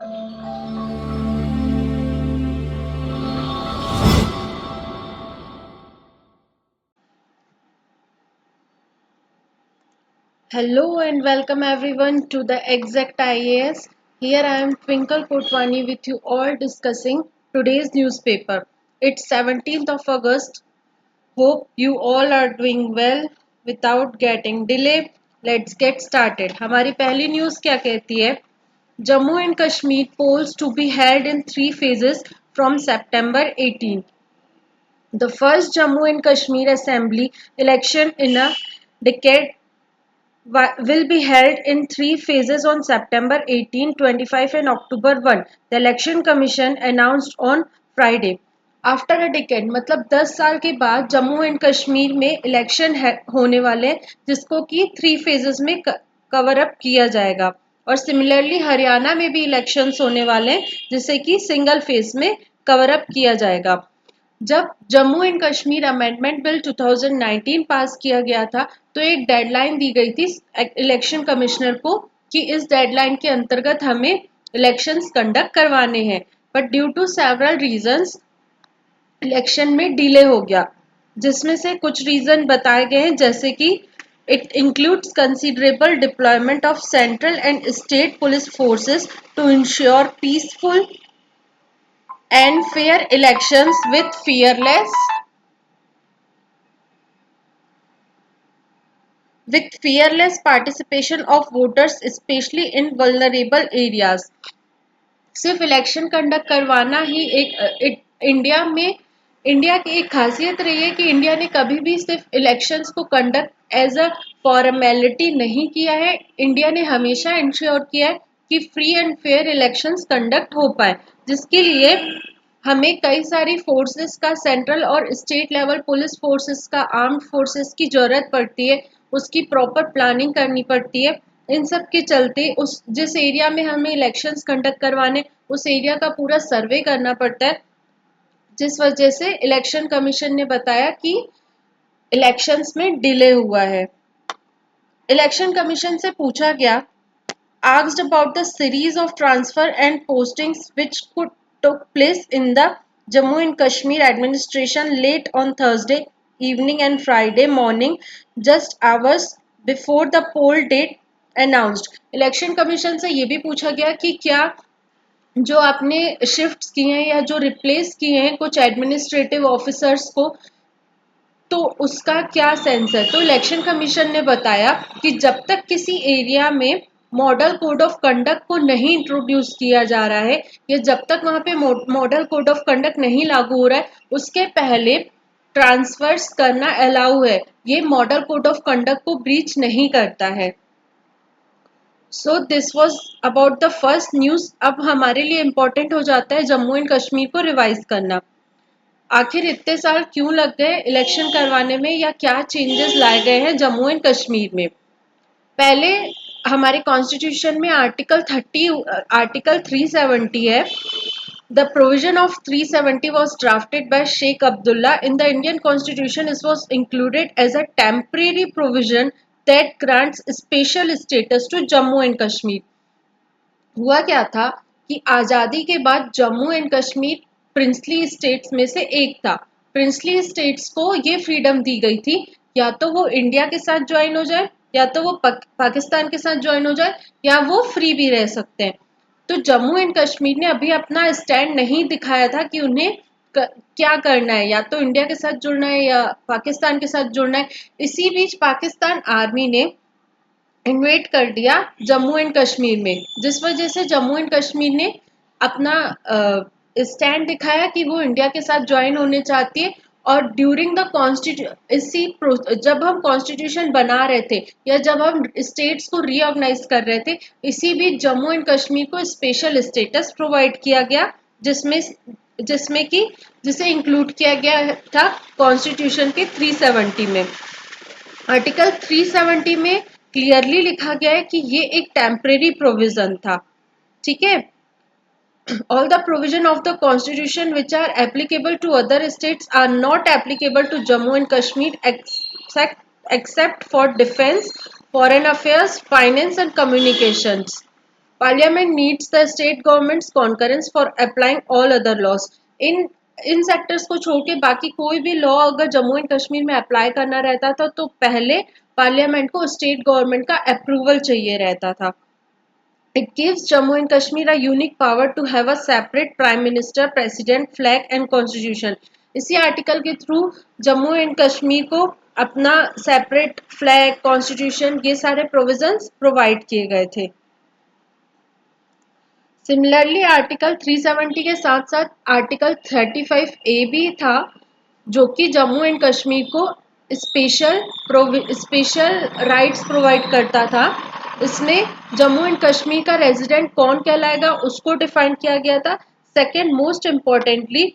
Hello and welcome everyone to the Exact IAS. Here I am Twinkle Kotwani with you all discussing today's newspaper. It's 17th of August. Hope you all are doing well without getting delay. Let's get started. हमारी पहली news क्या कहती है? Jammu and Kashmir polls to be held in 3 phases from September 18. The first Jammu and Kashmir Assembly election in a decade will be held in 3 phases on September 18, 25 and October 1. The Election Commission announced on Friday. After a decade मतलब 10 साल के बाद Jammu and Kashmir में election होने वाले हैं, जिसको कि 3 फेजेस में कवर अप किया जाएगा। और सिमिलरली हरियाणा में भी इलेक्शंस होने वाले हैं, जिसे कि सिंगल फेज में कवर अप किया जाएगा। जब Jammu and Kashmir amendment bill 2019 पास किया गया था, तो एक डेडलाइन दी गई थी इलेक्शन कमिश्नर को कि इस डेडलाइन के अंतर्गत हमें इलेक्शंस कंडक्ट करवाने हैं। But due to several reasons election में डिले हो गया, जिसमें से कुछ रीजन बताए गए हैं, जैसे कि it includes considerable deployment of central and state police forces to ensure peaceful and fair elections with fearless participation of voters, especially in vulnerable areas. सिर्फ इलेक्शन कंडक्ट करवाना ही इंडिया की एक खासियत रही है कि इंडिया ने कभी भी सिर्फ इलेक्शंस को कंडक्ट एज अ फॉर्मेलिटी नहीं किया है। इंडिया ने हमेशा इंश्योर किया है कि free and fair elections conduct हो पाए, जिसके लिए हमें कई सारी फोर्सेस का, सेंट्रल और स्टेट लेवल पुलिस फोर्सेस का, आर्म्ड फोर्सेस की जरूरत पड़ती है। उसकी प्रॉपर प्लानिंग करनी पड़ती है। इन सब के चलते उस जिस एरिया में हमें इलेक्शंस कंडक्ट करवाने, उस एरिया का पूरा सर्वे करना पड़ता है, जिस वजह से इलेक्शन कमीशन ने बताया कि इलेक्शंस में डिले हुआ है। इलेक्शन कमीशन से पूछा गया, asked about the series of transfer and postings which took place in the Jammu and Kashmir administration late on Thursday evening and Friday morning, just hours before the poll date announced. Election commission से ये भी पूछा गया कि क्या जो आपने shift किए हैं या जो रिप्लेस किए हैं कुछ एडमिनिस्ट्रेटिव ऑफिसर्स को, तो उसका क्या सेंस है। तो इलेक्शन कमीशन ने बताया कि जब तक किसी एरिया में मॉडल कोड ऑफ कंडक्ट को नहीं इंट्रोड्यूस किया जा रहा है, या जब तक वहां पे मॉडल कोड ऑफ कंडक्ट नहीं लागू हो रहा है, उसके पहले ट्रांसफर्स करना अलाउ है। ये मॉडल कोड ऑफ कंडक्ट को ब्रीच नहीं करता है। So this was about the first news. अब हमारे लिए इम्पोर्टेंट हो जाता है जम्मू एंड कश्मीर को रिवाइज करना। आखिर इतने साल क्यों लग गए इलेक्शन करवाने में, या क्या चेंजेस लाए गए हैं जम्मू एंड कश्मीर में। पहले हमारे कॉन्स्टिट्यूशन में आर्टिकल 370 है। The provision of 370 was drafted by Sheikh Abdullah in the Indian Constitution. It was included as a temporary provision that grants special status to Jammu and Kashmir. हुआ क्या था कि आज़ादी के बाद Jammu and Kashmir princely states में से एक था। प्रिंसली स्टेट्स को ये फ्रीडम दी गई थी, या तो वो इंडिया के साथ ज्वाइन हो जाए, या तो वो पाकिस्तान के साथ ज्वाइन हो जाए, या वो फ्री भी रह सकते हैं। तो जम्मू एंड कश्मीर ने अभी अपना स्टैंड नहीं दिखाया था कि उन्हें क्या करना है, या तो इंडिया के साथ जुड़ना है या पाकिस्तान के साथ जुड़ना है। इसी बीच पाकिस्तान आर्मी ने इन्वेट कर दिया जम्मू एंड कश्मीर में, जिस वजह से जम्मू एंड कश्मीर ने अपना स्टैंड दिखाया कि वो इंडिया के साथ ज्वाइन होने चाहती है। और ड्यूरिंग द जब हम कॉन्स्टिट्यूशन बना रहे थे, या जब हम स्टेट्स को रीऑर्गेनाइज कर रहे थे, इसी बीच जम्मू एंड कश्मीर को स्पेशल स्टेटस प्रोवाइड किया गया, जिसमें जिसमें कि जिसे इंक्लूड किया गया था कॉन्स्टिट्यूशन के 370 में। आर्टिकल 370 में क्लियरली लिखा गया है कि ये एक टेम्परेरी प्रोविजन था। ठीक है। All the provision of the constitution which are applicable to other states are not applicable to Jammu and Kashmir except for defense, foreign affairs, finance and communications. Parliament needs the state government's concurrence for applying all other laws. In sectors को छोड़ के बाकी कोई भी law अगर Jammu and Kashmir में apply करना रहता था तो पहले पार्लियामेंट को स्टेट गवर्नमेंट का अप्रूवल चाहिए रहता था. It gives Jammu and Kashmir a unique power to have a separate prime minister, president, flag and constitution. इसी आर्टिकल के थ्रू जम्मू एंड कश्मीर को अपना सेपरेट फ्लैग, कॉन्स्टिट्यूशन, ये सारे प्रोविजंस प्रोवाइड किए गए थे. सिमिलरली आर्टिकल 370 के साथ साथ आर्टिकल 35A भी था जो कि जम्मू एंड कश्मीर को स्पेशल राइट्स प्रोवाइड करता था. इसमें जम्मू एंड कश्मीर का रेजिडेंट कौन कहलाएगा उसको डिफाइन किया गया था. Second most importantly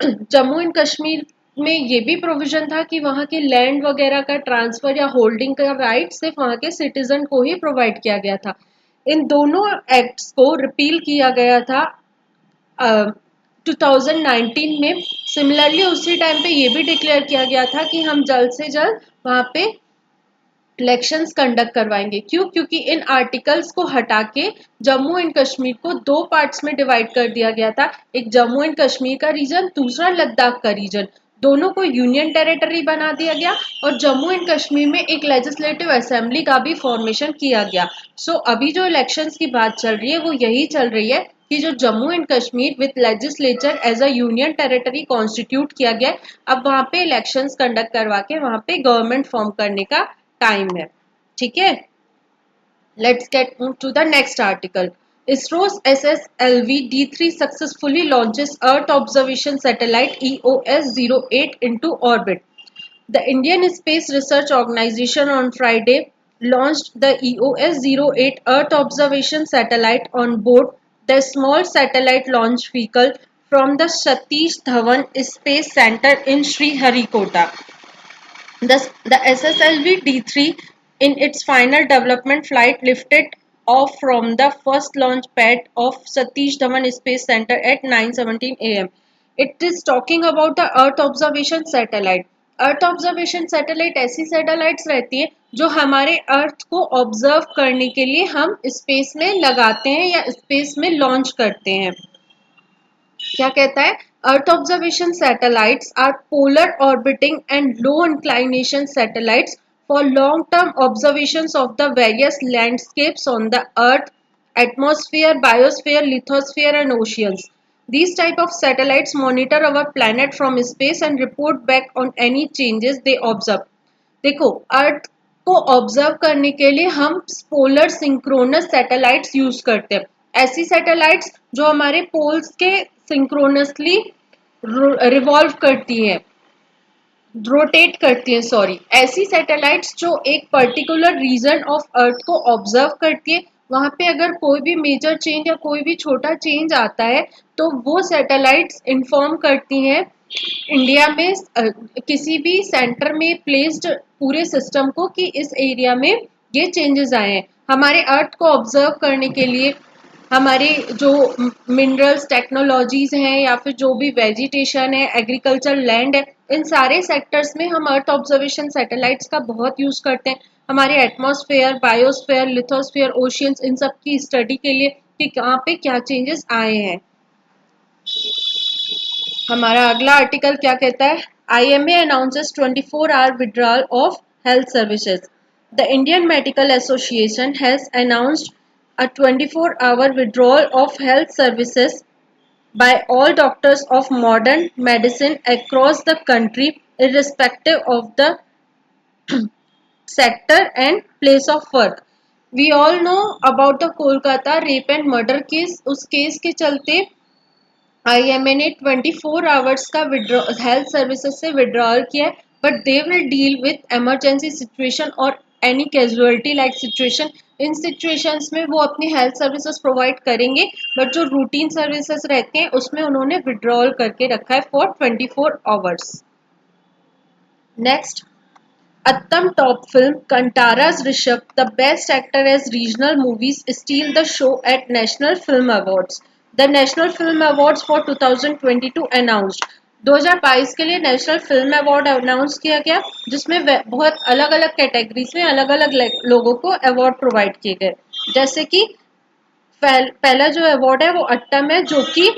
Jammu and Kashmir में ये भी प्रोविजन था कि वहाँ के लैंड वगैरह का ट्रांसफर या होल्डिंग का राइट सिर्फ वहाँ के सिटीजन को ही प्रोवाइड किया गया था. इन दोनों एक्ट्स को रिपील किया गया था 2019 में. सिमिलरली उसी टाइम पे ये भी डिक्लेयर किया गया था कि हम जल्द से जल्द वहाँ पे इलेक्शंस कंडक्ट करवाएंगे. क्यों? क्योंकि इन आर्टिकल्स को हटा के जम्मू एंड कश्मीर को दो पार्ट्स में डिवाइड कर दिया गया था. एक जम्मू एंड कश्मीर का रीजन, दूसरा लद्दाख का रीजन. दोनों को यूनियन टेरिटरी बना दिया गया और जम्मू एंड कश्मीर में एक लेजिस्लेटिव असेंबली का भी फॉर्मेशन किया गया. सो अभी जो इलेक्शंस की बात चल रही है वो यही चल रही है कि जो Jammu and Kashmir with legislature as a union territory constitute किया गया, अब वहाँ पे इलेक्शंस कंडक्ट करवा के वहाँ पे गवर्नमेंट फॉर्म करने का टाइम है. ठीक है, let's get to the next article. ISRO's SSLV D3 successfully launches Earth Observation Satellite EOS-08 into orbit. The Indian Space Research Organisation on Friday launched the EOS-08 Earth Observation Satellite on board the small satellite launch vehicle from the Satish Dhawan Space Center in Sriharikota. The SSLV D3 in its final development flight lifted off from the first launch pad of Satish Dhawan Space Center at 9:17 a.m. It is talking about the Earth Observation Satellite. Earth observation satellite ऐसी satellites रहती है जो हमारे अर्थ को observe करने के लिए हम स्पेस में लगाते हैं या स्पेस में लॉन्च करते हैं. क्या कहता है? Earth observation satellites are polar orbiting and low inclination satellites for long-term observations of the various landscapes on the Earth, atmosphere, biosphere, lithosphere and oceans. These type of satellites monitor our planet from space and report back on any changes they observe. देखो, अर्थ को observe करने के लिए हम polar synchronous satellites use करते हैं. ऐसी satellites जो हमारे पोल्स के सिंक्रोनसली रिवॉल्व करती है, रोटेट करती हैं. ऐसी सैटेलाइट्स जो एक पर्टिकुलर रीजन ऑफ अर्थ को ऑब्जर्व करती है, वहां पे अगर कोई भी मेजर चेंज या कोई भी छोटा चेंज आता है तो वो सैटेलाइट्स इन्फॉर्म करती हैं इंडिया में किसी भी सेंटर में प्लेस्ड पूरे सिस्टम को कि इस एरिया में ये चेंजेस आए हैं. हमारे अर्थ को ऑब्जर्व करने के लिए हमारे जो मिनरल्स टेक्नोलॉजीज हैं या फिर जो भी वेजिटेशन है, एग्रीकल्चर लैंड है, इन सारे सेक्टर्स में हम अर्थ ऑब्जर्वेशन सैटेलाइट्स का बहुत यूज करते हैं. हमारे एटमॉस्फेयर, बायोस्फेयर, लिथोस्फेयर, ओशियंस, इन सब की स्टडी के लिए कि कहाँ पे क्या चेंजेस आए हैं. हमारा अगला आर्टिकल क्या कहता है? IMA announces 24-hour withdrawal of health services. The Indian Medical Association has announced a 24-hour withdrawal of health services by all doctors of modern medicine across the country, irrespective of the sector and place of work. We all know about the Kolkata rape and murder case. उस case के चलते IMA ने 24 hours का health services से withdrawal किया है, but they will deal with emergency situation और any casualty like situation. इन situations में वो अपनी हेल्थ सर्विसेज प्रोवाइड करेंगे, बट जो रूटीन सर्विसेज रहते हैं उसमें उन्होंने विड्रॉल करके रखा है for 24 hours. Next, Attam top film Kantara's Rishabh, the best actor as regional movies, steal the show at National Film Awards. The National Film Awards for 2022 announced. 2022 के लिए नेशनल फिल्म अवार्ड अनाउंस किया गया, जिसमें बहुत अलग अलग categories में अलग अलग लोगों को अवार्ड प्रोवाइड किए गए. जैसे कि पहला जो अवार्ड है वो अट्टम है, जो कि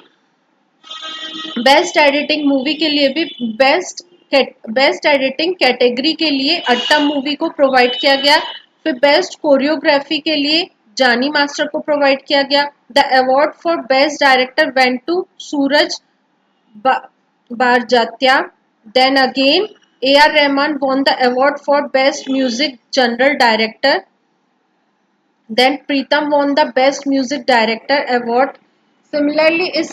बेस्ट एडिटिंग मूवी के लिए भी बेस्ट एडिटिंग कैटेगरी के लिए अट्टम मूवी को प्रोवाइड किया गया। फिर बेस्ट कोरियोग्राफी के लिए जानी मास्टर को प्रोवाइड किया गया। The award for best director went to Suraj Barjatya. Then again AR Rahman won the award for best music general director. Then Pritam won the best music director award. Similarly इस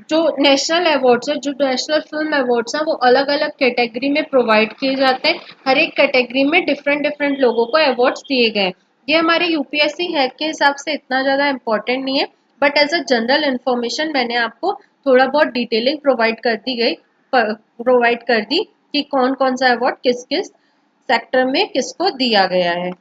जो national awards है, जो national film awards हैं, वो अलग अलग category में provide किए जाते हैं। हर एक कैटेगरी में डिफरेंट डिफरेंट लोगों को अवार्ड्स दिए गए। ये हमारे यूपीएससी हैक के हिसाब से इतना ज़्यादा इम्पोर्टेंट नहीं है, but as a general information मैंने आपको थोड़ा बहुत डिटेलिंग प्रोवाइड कर दी कि कौन कौन सा अवार्ड किस किस सेक्टर में किसको दिया गया है।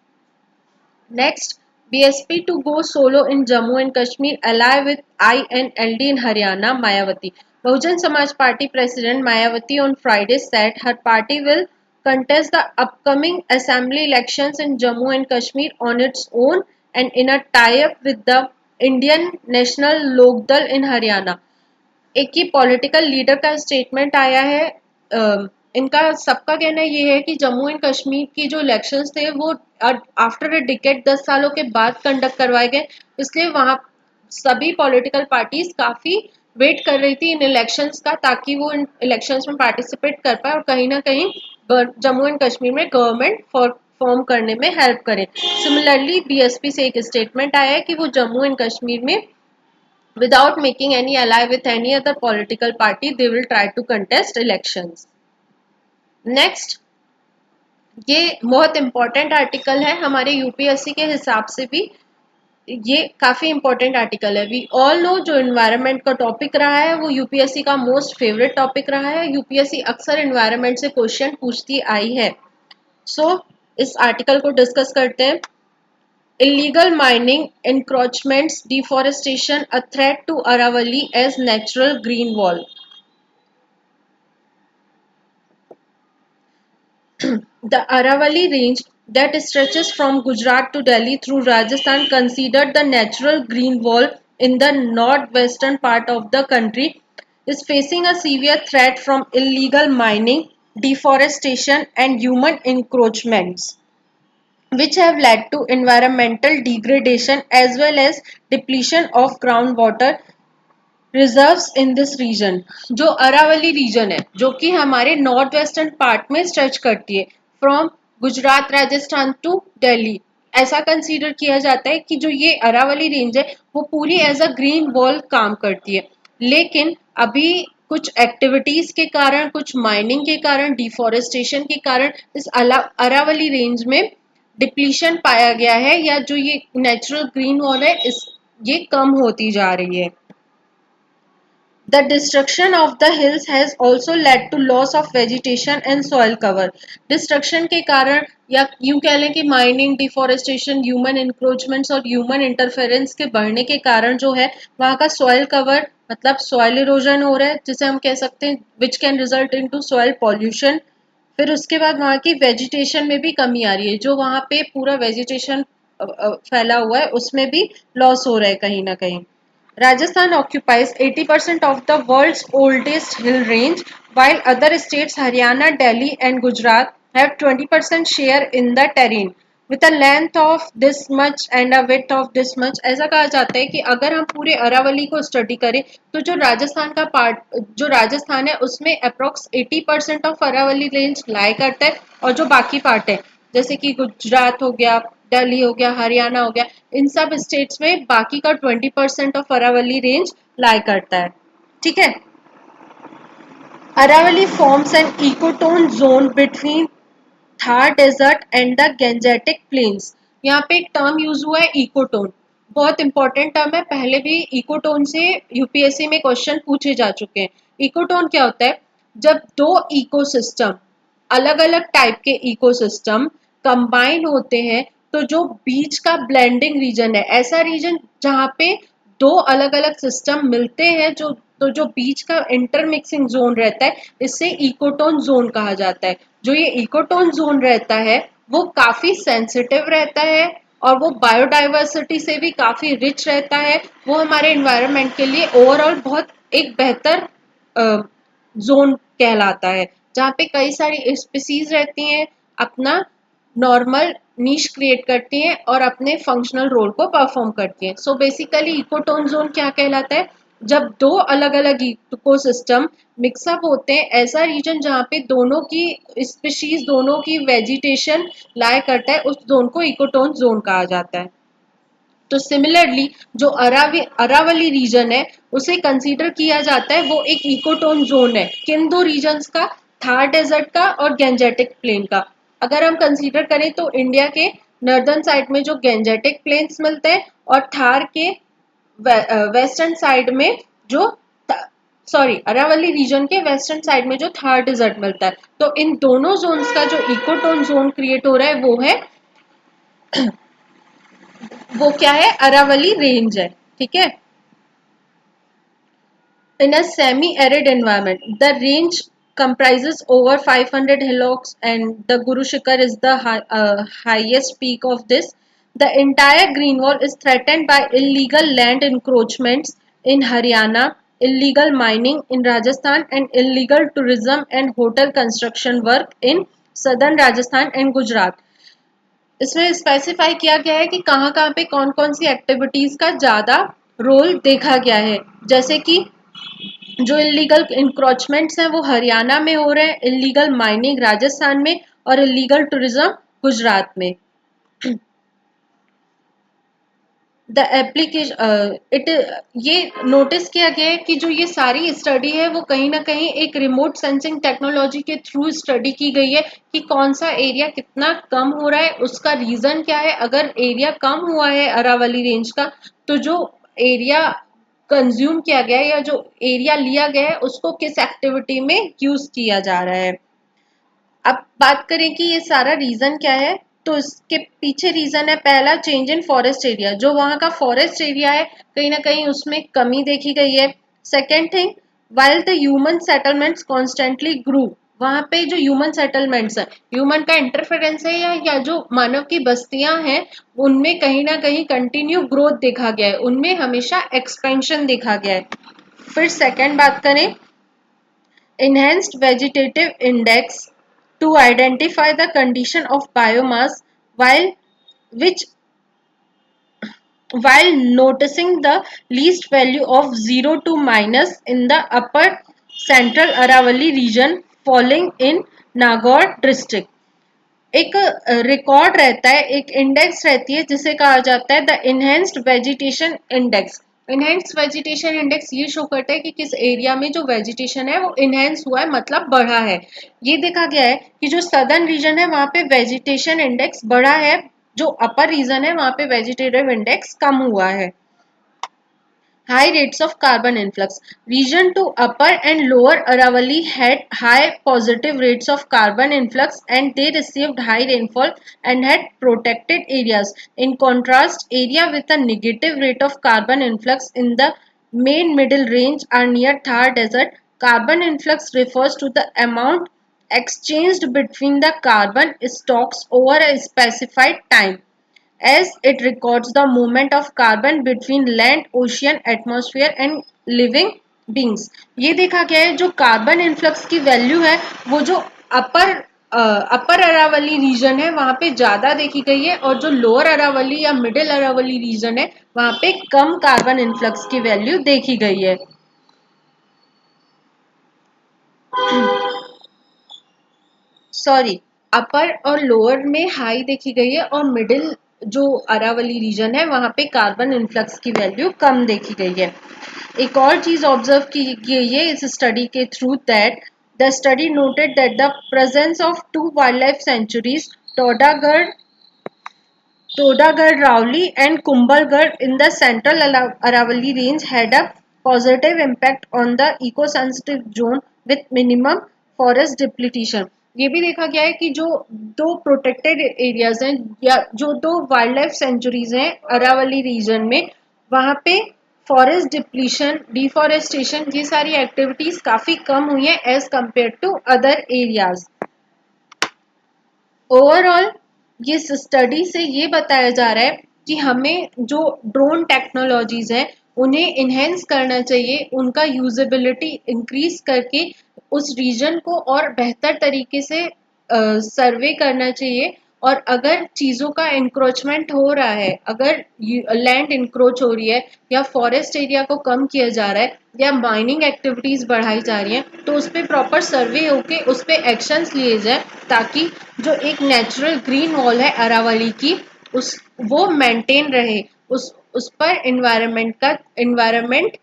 Next, BSP to go solo in Jammu and Kashmir, ally with INLD in Haryana, Mayawati. Bahujan Samaj Party President Mayawati on Friday said her party will contest the upcoming assembly elections in Jammu and Kashmir on its own and in a tie-up with the Indian National Lokdal in Haryana. एक ही political leader का statement आया है। इनका सबका कहना ये है कि जम्मू एंड कश्मीर की जो इलेक्शंस थे वो आफ्टर अ डिकेड 10 सालों के बाद कंडक्ट करवाए गए, इसलिए वहाँ सभी पॉलिटिकल पार्टीज काफ़ी वेट कर रही थी इन इलेक्शंस का, ताकि वो इन इलेक्शंस में पार्टिसिपेट कर पाए और कहीं ना कहीं जम्मू एंड कश्मीर में गवर्नमेंट फॉर्म करने में हेल्प करें। सिमिलरली बीएसपी से एक स्टेटमेंट आया है कि वो जम्मू एंड कश्मीर में without making any ally with any other political party they will try to contest elections. Next, ये बहुत इंपॉर्टेंट आर्टिकल है हमारे यूपीएससी के हिसाब से भी, ये काफ़ी इंपॉर्टेंट आर्टिकल है। वी ऑल नो जो इन्वायरमेंट का टॉपिक रहा है वो यूपीएससी का मोस्ट फेवरेट टॉपिक रहा है। यूपीएससी अक्सर इन्वायरमेंट से क्वेश्चन पूछती आई है। इस आर्टिकल को डिस्कस करते हैं। Illegal mining, encroachments, deforestation, a threat to Aravalli as natural green wall. The Aravalli range that stretches from Gujarat to Delhi through Rajasthan, considered the natural green wall in the northwestern part of the country, is facing a severe threat from illegal mining, deforestation and human encroachments, which have led to environmental degradation as well as depletion of groundwater reserves in this region. जो Aravalli reason है, जो कि हमारे north western part में stretch करती है from Gujarat Rajasthan to Delhi, ऐसा consider किया जाता है कि जो ये अरावली रेंज है वो पूरी एज अ ग्रीन वॉल काम करती है। लेकिन अभी कुछ एक्टिविटीज के कारण, कुछ माइनिंग के कारण, डिफॉरेस्टेशन के कारण इस अरावली रेंज में डिप्लीशन पाया गया है, या जो ये नेचुरल ग्रीन वॉल है ये कम होती जा रही है। The destruction of the hills has also led to loss of vegetation and soil cover. Destruction के कारण, या यूं कह लें कि माइनिंग, डिफॉरेस्टेशन, ह्यूमन इंक्रोचमेंट्स और ह्यूमन इंटरफेरेंस के बढ़ने के कारण जो है वहाँ का सॉइल कवर मतलब सॉइल इरोजन हो रहा है, जिसे हम कह सकते हैं which can result into soil pollution. फिर उसके बाद वहाँ की वेजिटेशन में भी कमी आ रही है, जो वहाँ पे पूरा वेजिटेशन फैला हुआ है उसमें भी लॉस हो रहा है कहीं ना कहीं। Rajasthan occupies 80% of the world's oldest hill range, while other states Haryana, Delhi and Gujarat have 20% share in the terrain. With a length of this much and a width of this much, ऐसा कहा जाता है कि अगर हम पूरे अरावली को study करें तो जो राजस्थान का पार्ट, जो राजस्थान है उसमें अप्रोक्स 80% ऑफ अरावली रेंज लाई करता है, और जो बाकी पार्ट है जैसे कि गुजरात हो गया, दिल्ली हो गया, हरियाणा हो गया, इन सब स्टेट्स में बाकी का 20% ऑफ अरावली रेंज लाई करता है। ठीक है। Aravalli forms an ecotone zone between Thar desert and the Gangetic plains. यहाँ पे एक टर्म यूज हुआ है इकोटोन, बहुत इंपॉर्टेंट टर्म है, पहले भी इकोटोन से यूपीएससी में क्वेश्चन पूछे जा चुके हैं। इकोटोन क्या होता है? जब दो इकोसिस्टम, अलग अलग टाइप के इकोसिस्टम कंबाइन होते हैं तो जो बीच का ब्लेंडिंग रीजन है, ऐसा रीजन जहाँ पे दो अलग अलग सिस्टम मिलते हैं, जो बीच का इंटरमिक्सिंग जोन रहता है, इससे इकोटोन जोन कहा जाता है। जो ये इकोटोन जोन रहता है वो काफी सेंसिटिव रहता है और वो बायोडाइवर्सिटी से भी काफी रिच रहता है। वो हमारे एनवायरनमेंट के लिए ओवरऑल बहुत एक बेहतर जोन कहलाता है, जहाँ पे कई सारी स्पीसीज रहती हैं, अपना नॉर्मल नीश क्रिएट करती हैं और अपने फंक्शनल रोल को परफॉर्म करती हैं। सो बेसिकली इकोटोन जोन क्या कहलाता है? जब दो अलग अलग इकोसिस्टम मिक्सअप होते हैं, ऐसा रीजन जहाँ पे दोनों की स्पीशीज, दोनों की वेजिटेशन लाया करता है, उस जोन को इकोटोन जोन कहा जाता है। तो सिमिलरली जो अरावली रीजन है उसे कंसीडर किया जाता है, वो एक इकोटोन जोन है। किन दो रीजन्स का? थार डेजर्ट का और गेंजेटिक प्लेन का। अगर हम कंसीडर करें तो इंडिया के नॉर्दर्न साइड में जो गेंजेटिक प्लेन्स मिलते हैं और थार के वेस्टर्न साइड में जो सॉरी अरावली रीजन के वेस्टर्न साइड में जो थार डेजर्ट मिलता है। तो इन दोनों जोन्स का जो इकोटोन जोन क्रिएट हो रहा है वो क्या है? अरावली रेंज है। ठीक है। In a semi-arid environment, the range comprises over 500 hillocks, and the Guru Shikhar is the highest peak of this. The entire green wall is threatened by illegal land encroachments in Haryana, illegal mining in Rajasthan, and illegal tourism and hotel construction work in southern Rajasthan and Gujarat. इसमें specify किया गया है कि कहाँ कहाँ पे कौन कौन सी एक्टिविटीज का ज्यादा रोल देखा गया है। जैसे कि जो इलीगल इंक्रोचमेंट्स हैं वो हरियाणा में हो रहे हैं, इलीगल माइनिंग राजस्थान में और इलीगल टूरिज्म गुजरात में। द एप्लीकेशन इट ये नोटिस किया गया है कि जो ये सारी स्टडी है वो कहीं ना कहीं एक रिमोट सेंसिंग टेक्नोलॉजी के थ्रू स्टडी की गई है कि कौन सा एरिया कितना कम हो रहा है, उसका रीजन क्या है। अगर एरिया कम हुआ है अरावली रेंज का, तो जो एरिया कंज्यूम किया गया है या जो एरिया लिया गया है उसको किस एक्टिविटी में यूज किया जा रहा है। अब बात करें कि ये सारा रीजन क्या है, तो इसके पीछे रीजन है पहला, चेंज इन फॉरेस्ट एरिया। जो वहां का फॉरेस्ट एरिया है कहीं ना कहीं उसमें कमी देखी गई है। Second thing, while the human settlements constantly grew, वहां पे जो ह्यूमन सेटलमेंट्स है, ह्यूमन का इंटरफेरेंस है या जो मानव की बस्तियां हैं उनमें कहीं ना कहीं कंटिन्यू ग्रोथ देखा गया है, उनमें हमेशा एक्सपेंशन देखा गया है। फिर सेकेंड बात करें, enhanced vegetative index to identify the condition of biomass while which while noticing the least value of 0 to minus in the upper central Aravalli region falling in Nagaur district। एक record रहता है, एक index रहती है जिसे कहा जाता है the enhanced vegetation index. Enhanced vegetation index ये शो करता है कि किस एरिया में जो वेजिटेशन है वो इनहेंस हुआ है, मतलब बढ़ा है। ये देखा गया है कि जो सदर्न रीजन है वहां पे वेजिटेशन इंडेक्स बढ़ा है, जो अपर रीजन है वहां पे वेजिटेटिव इंडेक्स कम हुआ है। High rates of carbon influx. Region to upper and lower Aravalli had high positive rates of carbon influx and they received high rainfall and had protected areas. In contrast, area with a negative rate of carbon influx in the main middle range are near Thar Desert. Carbon influx refers to the amount exchanged between the carbon stocks over a specified time, as it records the movement of carbon between land, ocean, atmosphere and living beings। ये देखा गया है जो carbon influx की value है वो जो अपर Aravalli reason है वहां पे ज्यादा देखी गई है, और जो लोअर अरावली या मिडिल अरावली रीजन है वहां पे कम कार्बन इन्फ्लक्स की वैल्यू देखी गई है। सॉरी, अपर और लोअर में हाई देखी गई है और मिडिल जो अरावली रीजन है वहां पे कार्बन इन्फ्लक्स की वैल्यू कम देखी गई है। एक और चीज ऑब्जर्व की गई है इस स्टडी के through, that the study noted that the presence of two wild life sanctuaries, Todgarh Raoli and Kumbhalgarh in the central Aravalli range had a positive impact on the eco-sensitive zone with minimum forest depletion। ये भी देखा गया है कि जो दो protected areas हैं या जो दो वाइल्ड लाइफ सेंचुरीज हैं अरावली रीजन में, वहां पे फॉरेस्ट डिप्लीशन, डिफॉरेस्टेशन, ये सारी एक्टिविटीज काफी कम हुई है as compare to other areas. Overall, ये स्टडी से ये बताया जा रहा है कि हमें जो ड्रोन टेक्नोलॉजीज हैं उन्हें इन्हेंस करना चाहिए, उनका यूजेबिलिटी इंक्रीज करके उस रीजन को और बेहतर तरीके से सर्वे करना चाहिए। और अगर चीज़ों का इंक्रोचमेंट हो रहा है, अगर लैंड इंक्रोच हो रही है या फॉरेस्ट एरिया को कम किया जा रहा है या माइनिंग एक्टिविटीज़ बढ़ाई जा रही हैं, तो उस पर प्रॉपर सर्वे होके उस पर एक्शंस लिए जाए, ताकि जो एक नेचुरल ग्रीन वॉल है अरावली की, उस वो मेंटेन रहे, उस पर इन्वायरमेंट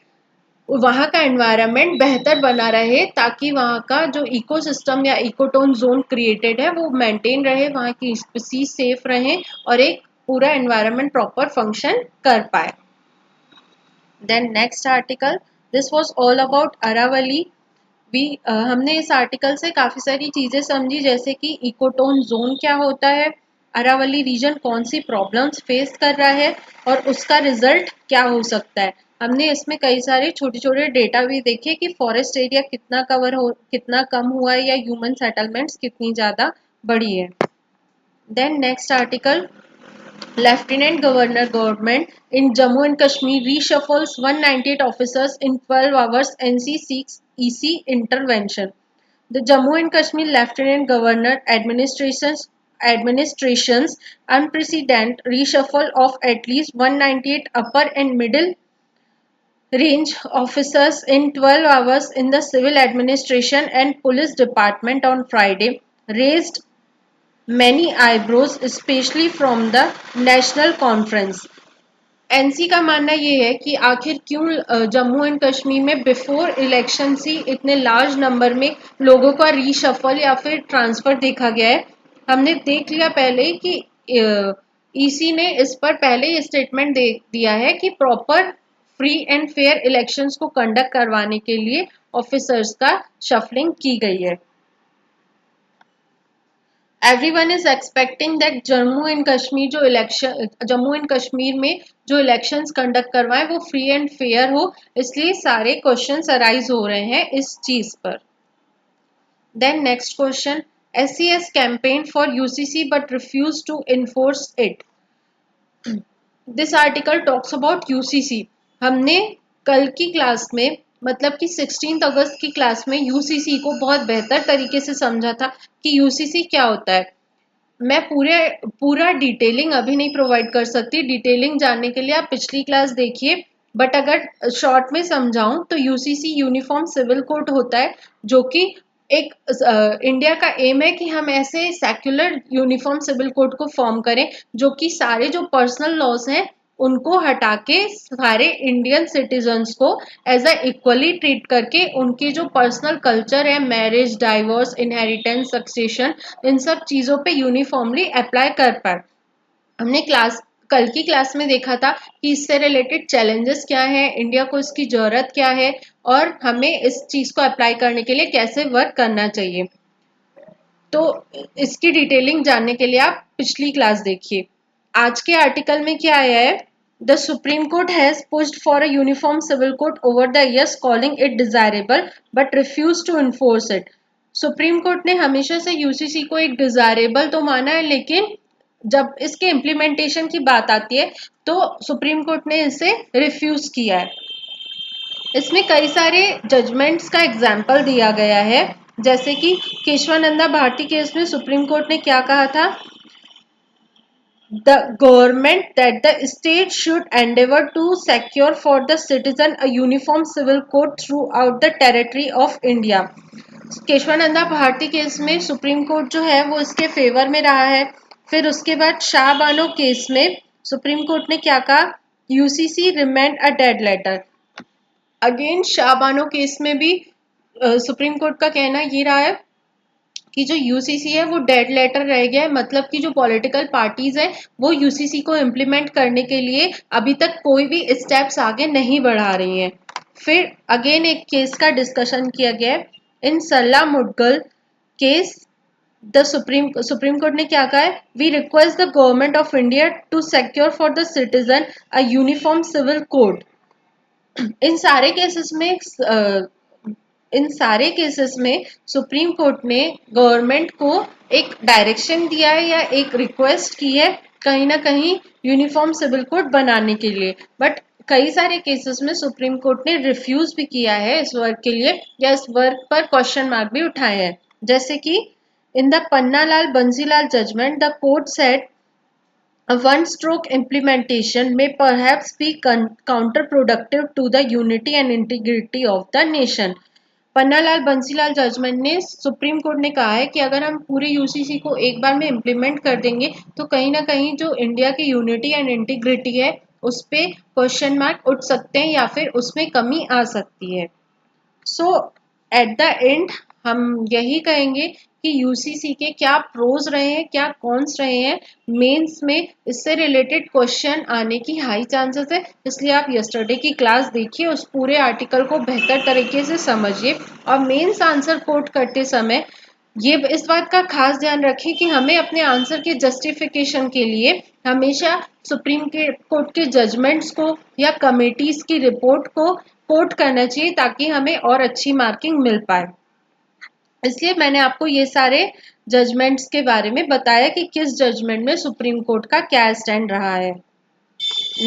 वहाँ का एनवायरनमेंट बेहतर बना रहे, ताकि वहाँ का जो इकोसिस्टम या इकोटोन जोन क्रिएटेड है वो मेंटेन रहे, वहाँ की स्पीसीज सेफ रहें और एक पूरा एनवायरनमेंट प्रॉपर फंक्शन कर पाए। Then next article, this was all about Aravalli. भी हमने इस आर्टिकल से काफ़ी सारी चीज़ें समझी, जैसे कि इकोटोन जोन क्या होता है, अरावली रीजन कौन सी प्रॉब्लम्स फेस कर रहा है और उसका रिजल्ट क्या हो सकता है। हमने इसमें कई सारे छोटे छोटे डेटा भी देखे कि फॉरेस्ट एरिया कितना कम हुआ है या ह्यूमन सेटलमेंट्स कितनी ज़्यादा बढ़ी है। Then next article, Lieutenant Governor government in Jammu and Kashmir reshuffles 198 officers in 12 hours. NC seeks EC intervention. The Jammu and Kashmir Lieutenant Governor administration's unprecedented reshuffle of at least 198 upper and middle range officers in 12 hours in the civil administration and police department on Friday raised many eyebrows, especially from the National Conference. NC का मानना ये है कि आखिर क्यों Jammu and Kashmir में before election ही इतने large number में लोगों का रीशफल या फिर ट्रांसफर देखा गया है। हमने देख लिया पहले कि ईसी ने इस पर पहले ही स्टेटमेंट दे दिया है कि proper free and fair elections को कंडक्ट करवाने के लिए ऑफिसर्स का शफलिंग की गई है। Everyone is expecting that Jammu and Kashmir में जो इलेक्शंस कंडक्ट करवाएं वो फ्री एंड फेयर हो, इसलिए सारे क्वेश्चंस अराइज हो रहे हैं इस चीज पर। Then next question, SCS campaign for UCC but refuse to enforce it. This article talks about UCC. हमने कल की क्लास में, मतलब कि 16 अगस्त की क्लास में यूसीसी को बहुत बेहतर तरीके से समझा था कि यूसीसी क्या होता है। मैं पूरा डिटेलिंग अभी नहीं प्रोवाइड कर सकती, डिटेलिंग जानने के लिए आप पिछली क्लास देखिए, बट अगर शॉर्ट में समझाऊं तो यूसीसी यूनिफॉर्म सिविल कोड होता है, जो कि एक इंडिया का एम है कि हम ऐसे सेक्युलर यूनिफॉर्म सिविल कोड को फॉर्म करें जो कि सारे जो पर्सनल लॉज हैं उनको हटा के सारे इंडियन सिटीजन्स को एज अ इक्वली ट्रीट करके उनकी जो पर्सनल कल्चर है, मैरिज, डाइवोर्स, इनहेरिटेंस, सक्सेशन, इन सब चीज़ों पे यूनिफॉर्मली अप्लाई कर पाए। हमने कल की क्लास में देखा था कि इससे रिलेटेड चैलेंजेस क्या हैं, इंडिया को इसकी ज़रूरत क्या है और हमें इस चीज़ को अप्लाई करने के लिए कैसे वर्क करना चाहिए। तो इसकी डिटेलिंग जानने के लिए आप पिछली क्लास देखिए। आज के आर्टिकल में क्या आया है, the Supreme Court has pushed for a uniform civil code over the years, calling it desirable but refuse to enforce it. Supreme Court ने हमेशा से यूसीसी को एक डिजायरेबल तो माना है, लेकिन जब इसके इम्प्लीमेंटेशन की बात आती है तो सुप्रीम कोर्ट ने इसे रिफ्यूज किया है। इसमें कई सारे जजमेंट्स का एग्जाम्पल दिया गया है, जैसे कि केशवानंदा भारती केस में सुप्रीम कोर्ट ने क्या कहा था, the government that the state should endeavour to secure for the citizen a uniform civil code throughout the territory of India. Kesavananda Bharati case में सुप्रीम कोर्ट जो है वो इसके फेवर में रहा है। फिर उसके बाद शाह बानो केस में सुप्रीम कोर्ट ने क्या कहा, UCC remained a dead letter. Again Shah Bano case में भी सुप्रीम कोर्ट का कहना ये रहा है कि जो यूसीसी है वो डेड लेटर रह गया है, मतलब कि जो पॉलिटिकल पार्टीज है वो यूसीसी को इम्प्लीमेंट करने के लिए अभी तक कोई भी स्टेप्स आगे नहीं बढ़ा रही हैं। फिर अगेन एक केस का डिस्कशन किया गया है, in Sarla Mudgal case the Supreme Court ने क्या कहा है, we request the government of India to secure for the citizen a uniform civil code. इन सारे केसेस में इन सारे केसेस में सुप्रीम कोर्ट ने गवर्नमेंट को एक डायरेक्शन दिया है या एक रिक्वेस्ट की है कहीं ना कहीं यूनिफॉर्म सिविल कोड बनाने के लिए, बट कई सारे केसेस में सुप्रीम कोर्ट ने रिफ्यूज भी किया है इस वर्क के लिए या इस वर्क पर क्वेश्चन मार्क भी उठाए हैं। जैसे कि in the Pannalal Bansilal judgment the court said a one-stroke implementation may perhaps be counterproductive to the unity and integrity of the nation. Pannalal Bansilal judgment ने सुप्रीम कोर्ट ने कहा है कि अगर हम पूरे यूसीसी को एक बार में इम्प्लीमेंट कर देंगे तो कहीं ना कहीं जो इंडिया की यूनिटी एंड इंटीग्रिटी है उस पे क्वेश्चन मार्क उठ सकते हैं या फिर उसमें कमी आ सकती है। सो एट द एंड हम यही कहेंगे कि यूसीसी के क्या प्रोज रहे हैं क्या कॉन्स रहे हैं, मेंस में इससे रिलेटेड क्वेश्चन आने की हाई चांसेस है, इसलिए आप यस्टरडे की क्लास देखिए, उस पूरे आर्टिकल को बेहतर तरीके से समझिए और मेंस आंसर कोट करते समय ये इस बात का खास ध्यान रखें कि हमें अपने आंसर के जस्टिफिकेशन के लिए हमेशा सुप्रीम कोर्ट के जजमेंट्स को या कमेटीज की रिपोर्ट को कोट करना चाहिए ताकि हमें और अच्छी मार्किंग मिल पाए। इसलिए मैंने आपको ये सारे जजमेंट्स के बारे में बताया कि किस जजमेंट में सुप्रीम कोर्ट का क्या स्टैंड रहा है।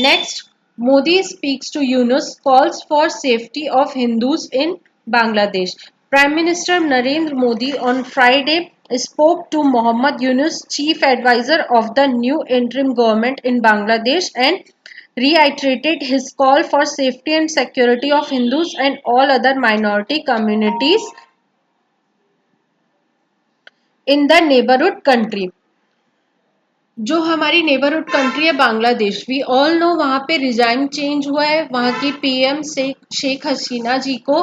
Next, Modi speaks to Yunus, calls for safety of Hindus in Bangladesh. Prime Minister Narendra Modi on Friday spoke to Mohammad Yunus, chief advisor of the new interim government in Bangladesh, and reiterated his call for safety and security of Hindus and all other minority communities in the neighborhood country. जो हमारी neighbourhood country है Bangladesh, we all no वहाँ पे resign change हुआ है, वहाँ की PM Sheikh Hasina जी को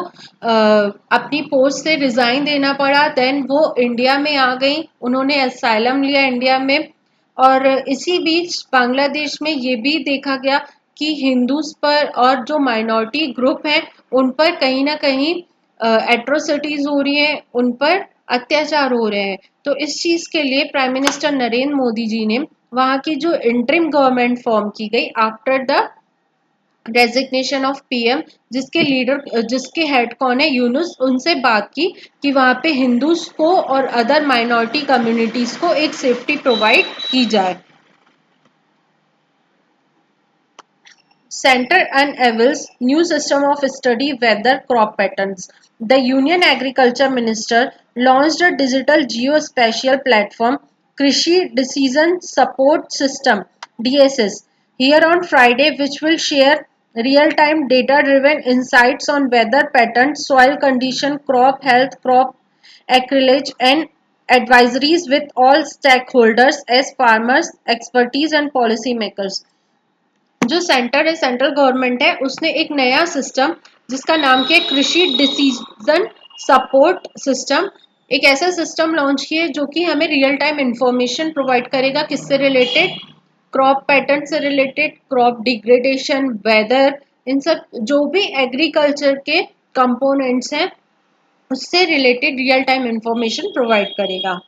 अपनी पोस्ट से रिजाइन देना पड़ा, देन वो इंडिया में आ गई, उन्होंने असाइलम लिया इंडिया में। और इसी बीच बांग्लादेश में ये भी देखा गया कि हिंदूज पर और जो माइनॉरिटी ग्रुप हैं उन पर कहीं ना कहीं एट्रोसिटीज हो रही हैं, उन पर अत्याचार हो रहे हैं। तो इस चीज के लिए प्राइम मिनिस्टर नरेंद्र मोदी जी ने वहां की जो इंटरिम गवर्नमेंट फॉर्म की गई after the designation of PM, जिसके हेड कौन है, यूनुस, उनसे बात की कि वहां पे हिंदूज को और अदर माइनॉरिटी कम्युनिटीज को एक सेफ्टी प्रोवाइड की जाए। Center unveils new system of study weather crop patterns. The Union Agriculture Minister launched a digital geospatial platform, Krishi Decision Support System (DSS) here on Friday, which will share real-time data-driven insights on weather patterns, soil condition, crop health, crop acreage, and advisories with all stakeholders as farmers, expertise, and policymakers. जो centre है, central government है, उसने एक नया system जिसका नाम किया कृषि डिसीजन सपोर्ट सिस्टम, एक ऐसा सिस्टम लॉन्च किया जो कि हमें रियल टाइम इंफॉर्मेशन प्रोवाइड करेगा, किससे रिलेटेड, क्रॉप पैटर्न से रिलेटेड, क्रॉप डिग्रेडेशन, वेदर, इन सब जो भी एग्रीकल्चर के कंपोनेंट्स हैं उससे related real time information provide करेगा।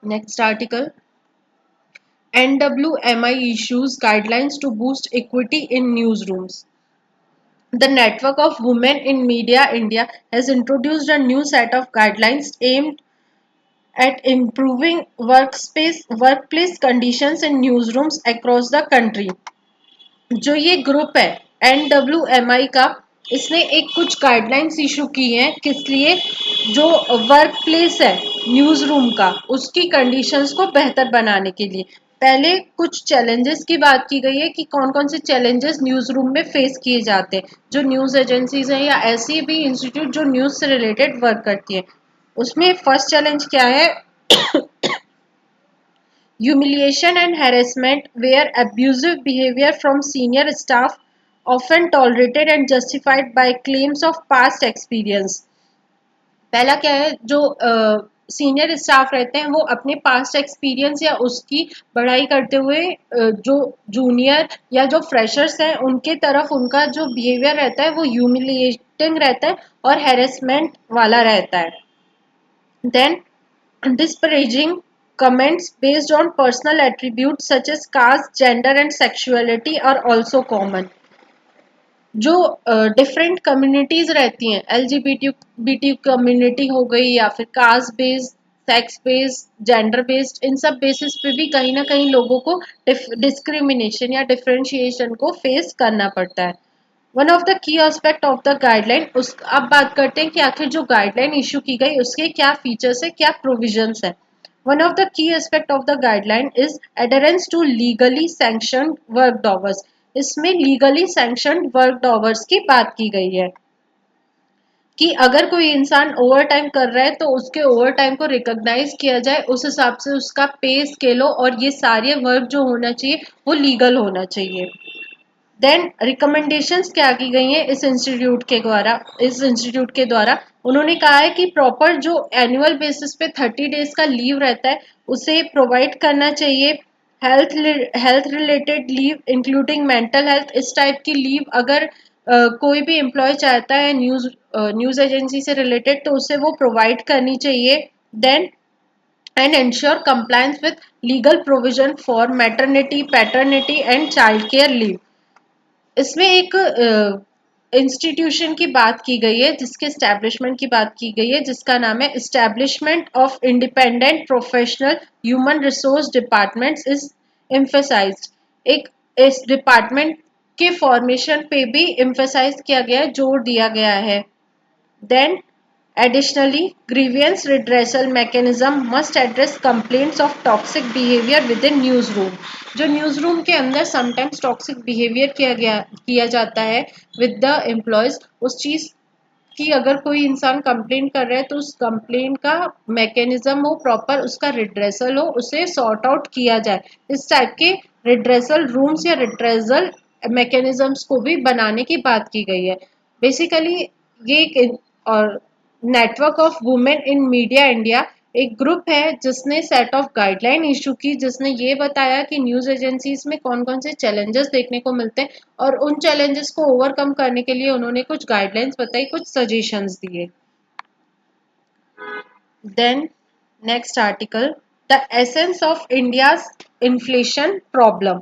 Next article, NWMI issues guidelines to boost equity in newsrooms. The Network of Women in Media India has introduced a new set of guidelines aimed at improving workplace conditions in newsrooms across the country. जो ये group है NWMI का, इसने एक कुछ guidelines issue की हैं, किस लिए, जो वर्क प्लेस है न्यूज रूम का उसकी कंडीशंस को बेहतर बनाने के लिए। पहले कुछ चैलेंजेस की बात की गई है कि कौन कौन से चैलेंजेस न्यूज रूम में फेस किए जाते हैं, जो न्यूज एजेंसीज हैं या ऐसी भी इंस्टीट्यूट जो न्यूज से रिलेटेड वर्क करती है। उसमें फर्स्ट चैलेंज क्या है, humiliation and harassment, where abusive behavior from senior staff often tolerated and justified by claims of past experience. पहला क्या है, जो सीनियर स्टाफ रहते हैं वो अपने पास्ट एक्सपीरियंस या उसकी बढ़ाई करते हुए जो जूनियर या जो फ्रेशर्स हैं उनके तरफ उनका जो बिहेवियर रहता है वो ह्यूमिलिएटिंग रहता है और हैरेसमेंट वाला रहता है। Then disparaging comments based on personal attributes such as caste, gender and sexuality are also common. जो डिफरेंट कम्युनिटीज रहती हैं, एलजीबीटी कम्युनिटी हो गई या फिर caste based, sex based, gender based, इन सब बेसिस पे भी कहीं ना कहीं लोगों को डिस्क्रिमिनेशन या डिफरेंशिएशन को फेस करना पड़ता है. One of the key aspect of the guideline, उस अब बात करते हैं कि आखिर जो गाइडलाइन इशू की गई उसके क्या फीचर्स है, क्या प्रोविजंस है. One of the key aspect of the guideline is adherence to legally sanctioned work hours. इसमें लीगली सैंक्शनड वर्क आवर्स की बात की गई है कि अगर कोई इंसान ओवर टाइम कर रहा है तो उसके ओवर टाइम को रिकॉग्नाइज किया जाए, उस हिसाब से उसका पे स्केल हो और ये सारे वर्क जो होना चाहिए वो लीगल होना चाहिए. देन रिकमेंडेशंस क्या की गई हैं इस इंस्टीट्यूट के द्वारा उन्होंने कहा है कि प्रॉपर जो एनुअल बेसिस पे 30 डेज का लीव रहता है उसे प्रोवाइड करना चाहिए. Health related leave including mental health, इस टाइप की लीव अगर कोई भी एम्प्लॉय चाहता है न्यूज एजेंसी से रिलेटेड तो उसे वो प्रोवाइड करनी चाहिए. Then and ensure compliance with legal provision for maternity, paternity and child care leave. इसमें एक इंस्टीट्यूशन की बात की गई है, जिसके एस्टेब्लिशमेंट की बात की गई है, जिसका नाम है establishment of independent professional human resource departments is emphasised. एक इस डिपार्टमेंट के फॉर्मेशन पे भी एम्फेसाइज किया गया है, जोर दिया गया है. Then additionally, grievance redressal mechanism must address complaints of toxic behavior within newsroom. जो न्यूज़रूम के अंदर समटाइम्स टॉक्सिक बिहेवियर किया जाता है विद द एम्प्लॉयज, उस चीज़ की अगर कोई इंसान कंप्लेन कर रहा है तो उस कंप्लेन का मैकेनिज्म हो, प्रॉपर उसका रिड्रेसल हो, उसे सॉर्ट आउट किया जाए. इस टाइप के रिड्रेसल रूम्स या रिड्रेसल मैकेनिज्म्स को भी बनाने की बात की गई है. बेसिकली ये एक और network of women in media India एक ग्रुप है जिसने सेट ऑफ गाइडलाइन इशू की, जिसने ये बताया कि न्यूज एजेंसीज में कौन कौन से चैलेंजेस देखने को मिलते हैं और उन चैलेंजेस को ओवरकम करने के लिए उन्होंने कुछ गाइडलाइंस बताई, कुछ सजेशंस दिए. Then next article, the essence of India's inflation problem.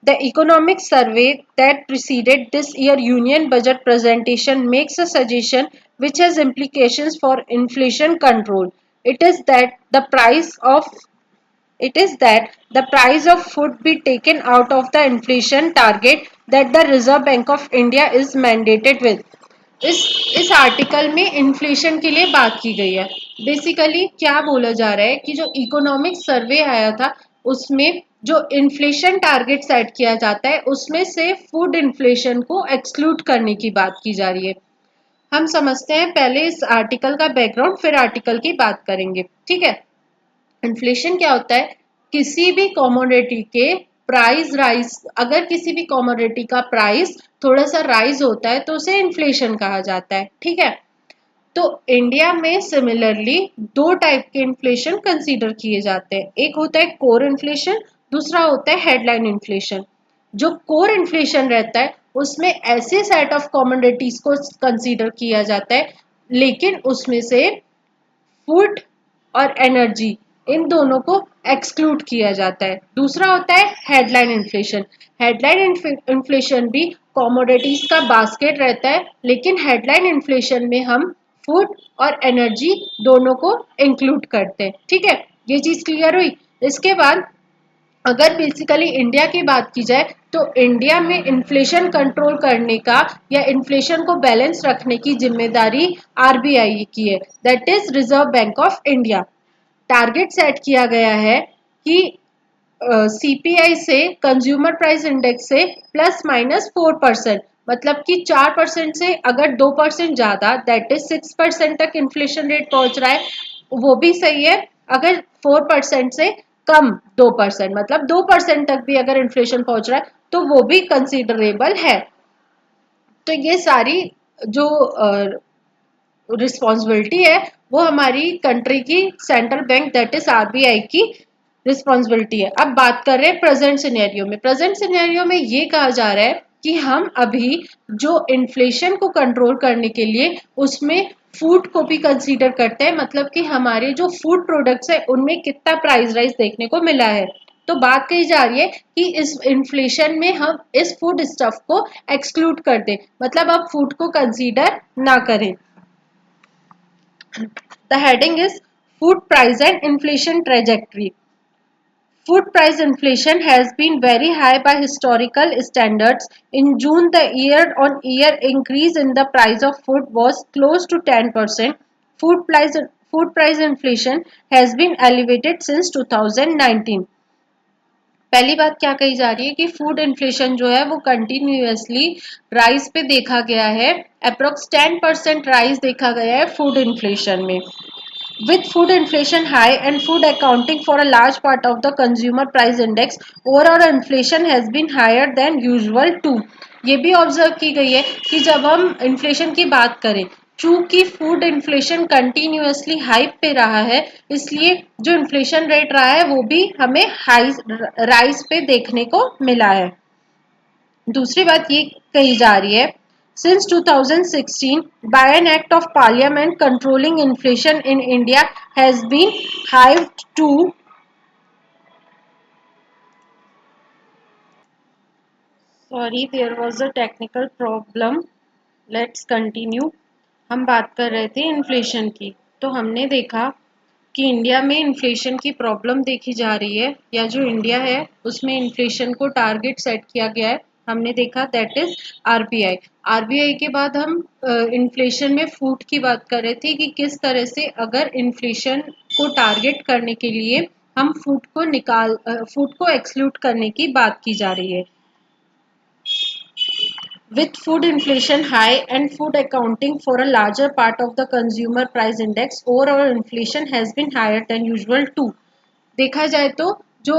The economic survey that preceded this year union budget presentation makes a suggestion which has implications for inflation control. It is that the price of food be taken out of the inflation target that the Reserve Bank of India is mandated with. इस article में inflation के लिए बात की गई है. Basically क्या बोला जा रहा है कि जो इकोनॉमिक सर्वे आया था उसमें जो इन्फ्लेशन टारगेट सेट किया जाता है उसमें से फूड इन्फ्लेशन को एक्सक्लूड करने की बात की जा रही है. हम समझते हैं पहले इस आर्टिकल का बैकग्राउंड, फिर आर्टिकल की बात करेंगे. ठीक है. इन्फ्लेशन क्या होता है? किसी भी कमोडिटी के प्राइस राइज, अगर किसी भी कमोडिटी का प्राइस थोड़ा सा राइज होता है तो उसे इन्फ्लेशन कहा जाता है. ठीक है. तो इंडिया में सिमिलरली दो टाइप के इन्फ्लेशन कंसीडर किए जाते हैं. एक होता है कोर इन्फ्लेशन, दूसरा होता है हेडलाइन इन्फ्लेशन. जो कोर इन्फ्लेशन रहता है उसमें ऐसे सेट ऑफ कमोडिटीज को कंसीडर किया जाता है, लेकिन उसमें से फूड और एनर्जी इन दोनों को एक्सक्लूड किया जाता है. दूसरा होता है हेडलाइन इन्फ्लेशन. हेडलाइन इन्फ्लेशन भी कमोडिटीज का बास्केट रहता है, लेकिन हेडलाइन इन्फ्लेशन में हम फूड और एनर्जी दोनों को इंक्लूड करते हैं. ठीक है. ये चीज क्लियर हुई. इसके बाद अगर बेसिकली इंडिया की बात की जाए तो इंडिया में इन्फ्लेशन कंट्रोल करने का या इन्फ्लेशन को बैलेंस रखने की जिम्मेदारी आरबीआई की है, that is reserve bank of India. Target set किया गया है कि सीपीआई से, कंज्यूमर प्राइस इंडेक्स से ±4%, मतलब कि 4% से अगर 2% ज्यादा, दैट इज 6% तक इन्फ्लेशन रेट पहुंच रहा है वो भी सही है. अगर 4% से कम 2%, मतलब 2% तक भी अगर इन्फ्लेशन पहुंच रहा है तो वो भी कंसिडरेबल है. तो ये सारी जो रिस्पॉन्सिबिलिटी है वो हमारी कंट्री की central bank that is RBI की रिस्पॉन्सिबिलिटी है. अब बात कर रहे हैं प्रेजेंट सिनेरियो में. प्रेजेंट सिनेरियो में ये कहा जा रहा है कि हम अभी जो इन्फ्लेशन को कंट्रोल करने के लिए उसमें फूड को भी कंसीडर करते हैं, मतलब कि हमारे जो फूड प्रोडक्ट्स है उनमें कितना प्राइस राइज देखने को मिला है। तो बात कही जा रही है कि इस इन्फ्लेशन में हम इस फूड स्टफ को एक्सक्लूड कर दें, मतलब अब फूड को कंसीडर ना करें। The heading is food price and inflation trajectory. Food price inflation has been very high by historical standards. In June, the year-on-year increase in the price of food was close to 10%. Food price inflation has been elevated since 2019. पहली बात क्या कही जा रही है कि food inflation जो है वो कंटिन्यूअसली राइज पे देखा गया है। अप्रोक्स 10% राइज देखा गया है फूड इन्फ्लेशन में। With food inflation high and food accounting for a large part of the consumer price index, overall inflation has been higher than usual too. ये भी ऑब्जर्व की गई है कि जब हम इन्फ्लेशन की बात करें, चूंकि फूड इन्फ्लेशन कंटिन्यूअसली हाई पे रहा है, इसलिए जो इन्फ्लेशन रेट रहा है वो भी हमें हाई राइज पे देखने को मिला है। दूसरी बात ये कही जा रही है, since 2016 by an act of parliament controlling inflation in India has been hived to sorry there was a technical problem, let's continue। हम बात कर रहे थे इन्फ्लेशन की, तो हमने देखा कि इंडिया में इन्फ्लेशन की प्रॉब्लम देखी जा रही है, या जो इंडिया है उसमें इन्फ्लेशन को टारगेट सेट किया गया है। हमने देखा दैट इज आरबीआई। आरबीआई के बाद हम इन्फ्लेशन में फूड की बात कर रहे थे कि किस तरह से अगर इन्फ्लेशन को टारगेट करने के लिए हम फूड को एक्सक्लूड करने की बात की जा रही है। With food inflation high and food accounting for a larger part of the consumer price index, overall inflation has been higher than usual too. देखा जाए तो जो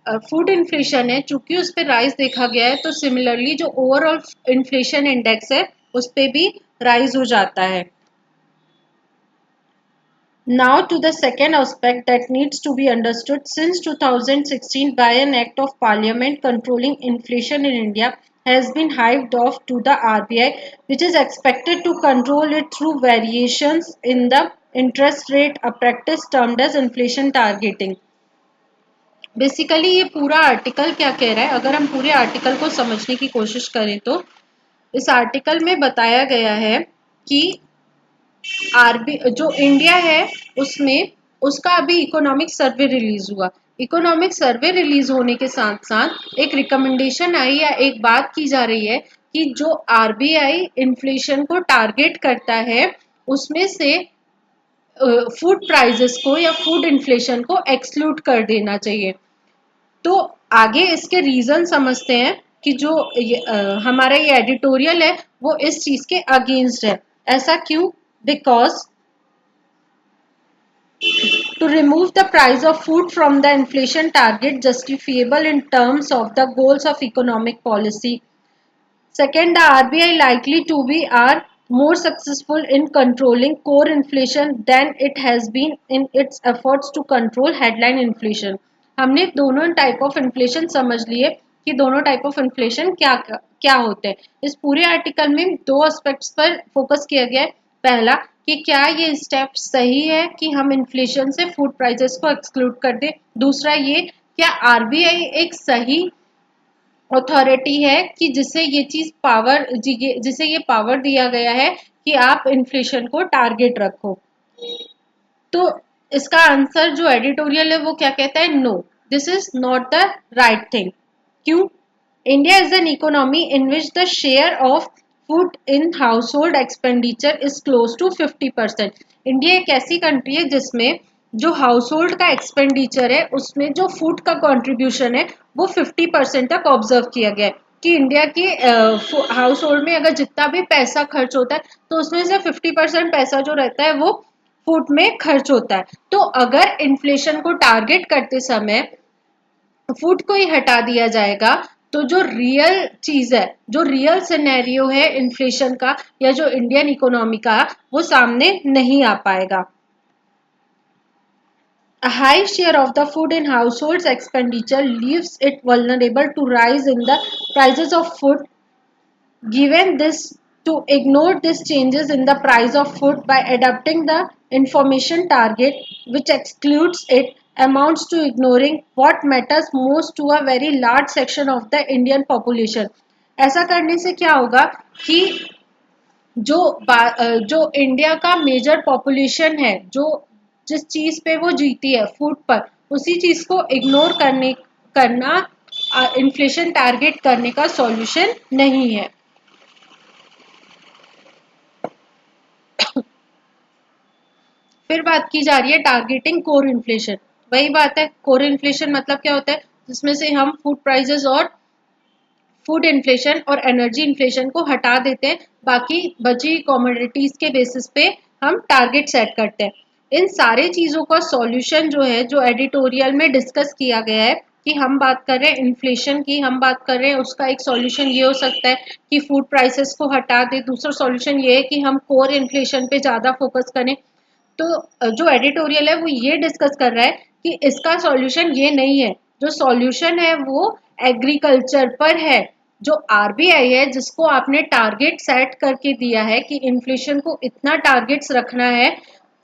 फूड इन्फ्लेशन है, चूंकि उस पर राइज देखा गया है, तो सिमिलरली जो ओवरऑल इन्फ्लेशन इंडेक्स है उस पर भी राइज हो जाता है। Now to the second aspect that needs to be understood. Since 2016, by an act of parliament controlling inflation in India has been hived off to the RBI, which is expected to control it through variations in the interest rate, a practice termed as inflation targeting. Basically ये पूरा article क्या कह रहा है, अगर हम पूरे article को समझने की कोशिश करें तो इस आर्टिकल में बताया गया है कि जो इंडिया है उसमें उसका अभी इकोनॉमिक सर्वे रिलीज हुआ। इकोनॉमिक सर्वे रिलीज होने के साथ साथ एक रिकमेंडेशन आई या एक बात की जा रही है कि जो आरबीआई इन्फ्लेशन को टारगेट करता है उसमें से फूड प्राइजेस को या फूड इन्फ्लेशन को एक्सक्लूड कर देना चाहिए। तो आगे इसके रीजन समझते हैं कि जो हमारा ये एडिटोरियल है वो इस चीज के अगेंस्ट है। ऐसा क्यों? Because to remove the price of food from the inflation target justifiable in terms of the goals of economic policy. Second, the RBI likely to be are more successful in controlling core inflation than it has been in its efforts to control headline inflation. हमने दोनों type of inflation समझ लिए कि दोनों type of inflation क्या क्या होते हैं। इस पूरे आर्टिकल में दो एस्पेक्ट्स पर फोकस किया गया है। पहला कि क्या ये स्टेप सही है कि हम इन्फ्लेशन से फूड प्राइसेस को एक्सक्लूड कर दें। दूसरा ये क्या आरबीआई एक सही अथॉरिटी है कि जिसे ये चीज जिसे ये पावर दिया गया है कि आप इन्फ्लेशन को टारगेट रखो। तो इसका आंसर जो एडिटोरियल है वो क्या कहता है? No, this is not the right thing. क्यों? India is an economy in which the share of food in house hold expenditure is close to 50%। India एक ऐसी कंट्री है जिसमें जो हाउस होल्ड का एक्सपेंडिचर है उसमें जो फूड का कंट्रीब्यूशन है वो 50% तक ऑब्जर्व किया गया है कि इंडिया के हाउस होल्ड में अगर जितना भी पैसा खर्च होता है तो उसमें से 50% पैसा जो रहता है वो फूड में खर्च होता है। तो अगर इन्फ्लेशन को टारगेट करते समय फूड को ही हटा दिया जाएगा तो जो रियल चीज है, जो रियल सिनेरियो है इन्फ्लेशन का या जो इंडियन इकोनॉमी का, वो सामने नहीं आ पाएगा। A high share of the food in households expenditure leaves it vulnerable to rise in the prices of food. Given this to ignore these changes in the price of food by adopting the information target which excludes it amounts to ignoring what matters most to a very large section of the Indian population. ऐसा करने से क्या होगा कि जो India का major population है, जो जिस चीज पे वो जीती है फूड पर, उसी चीज को इग्नोर करना इन्फ्लेशन टारगेट करने का सॉल्यूशन नहीं है। फिर बात की जा रही है टारगेटिंग कोर इन्फ्लेशन। वही बात है, कोर इन्फ्लेशन मतलब क्या होता है, जिसमें से हम फूड प्राइसेस और फूड इन्फ्लेशन और एनर्जी इन्फ्लेशन को हटा देते हैं, बाकी बची कमोडिटीज के बेसिस पे हम टारगेट सेट करते हैं। इन सारे चीजों का सॉल्यूशन जो है, जो एडिटोरियल में डिस्कस किया गया है कि हम बात कर रहे हैं इन्फ्लेशन की, हम बात कर रहे हैं उसका एक सॉल्यूशन ये हो सकता है कि फूड प्राइसेस को हटा दे, दूसरा सॉल्यूशन ये है कि हम कोर इन्फ्लेशन पे ज्यादा फोकस करें। तो जो एडिटोरियल है वो ये डिस्कस कर रहा है कि इसका सॉल्यूशन ये नहीं है, जो सॉल्यूशन है वो एग्रीकल्चर पर है। जो आरबीआई है जिसको आपने टारगेट सेट करके दिया है कि इन्फ्लेशन को इतना टारगेट्स रखना है,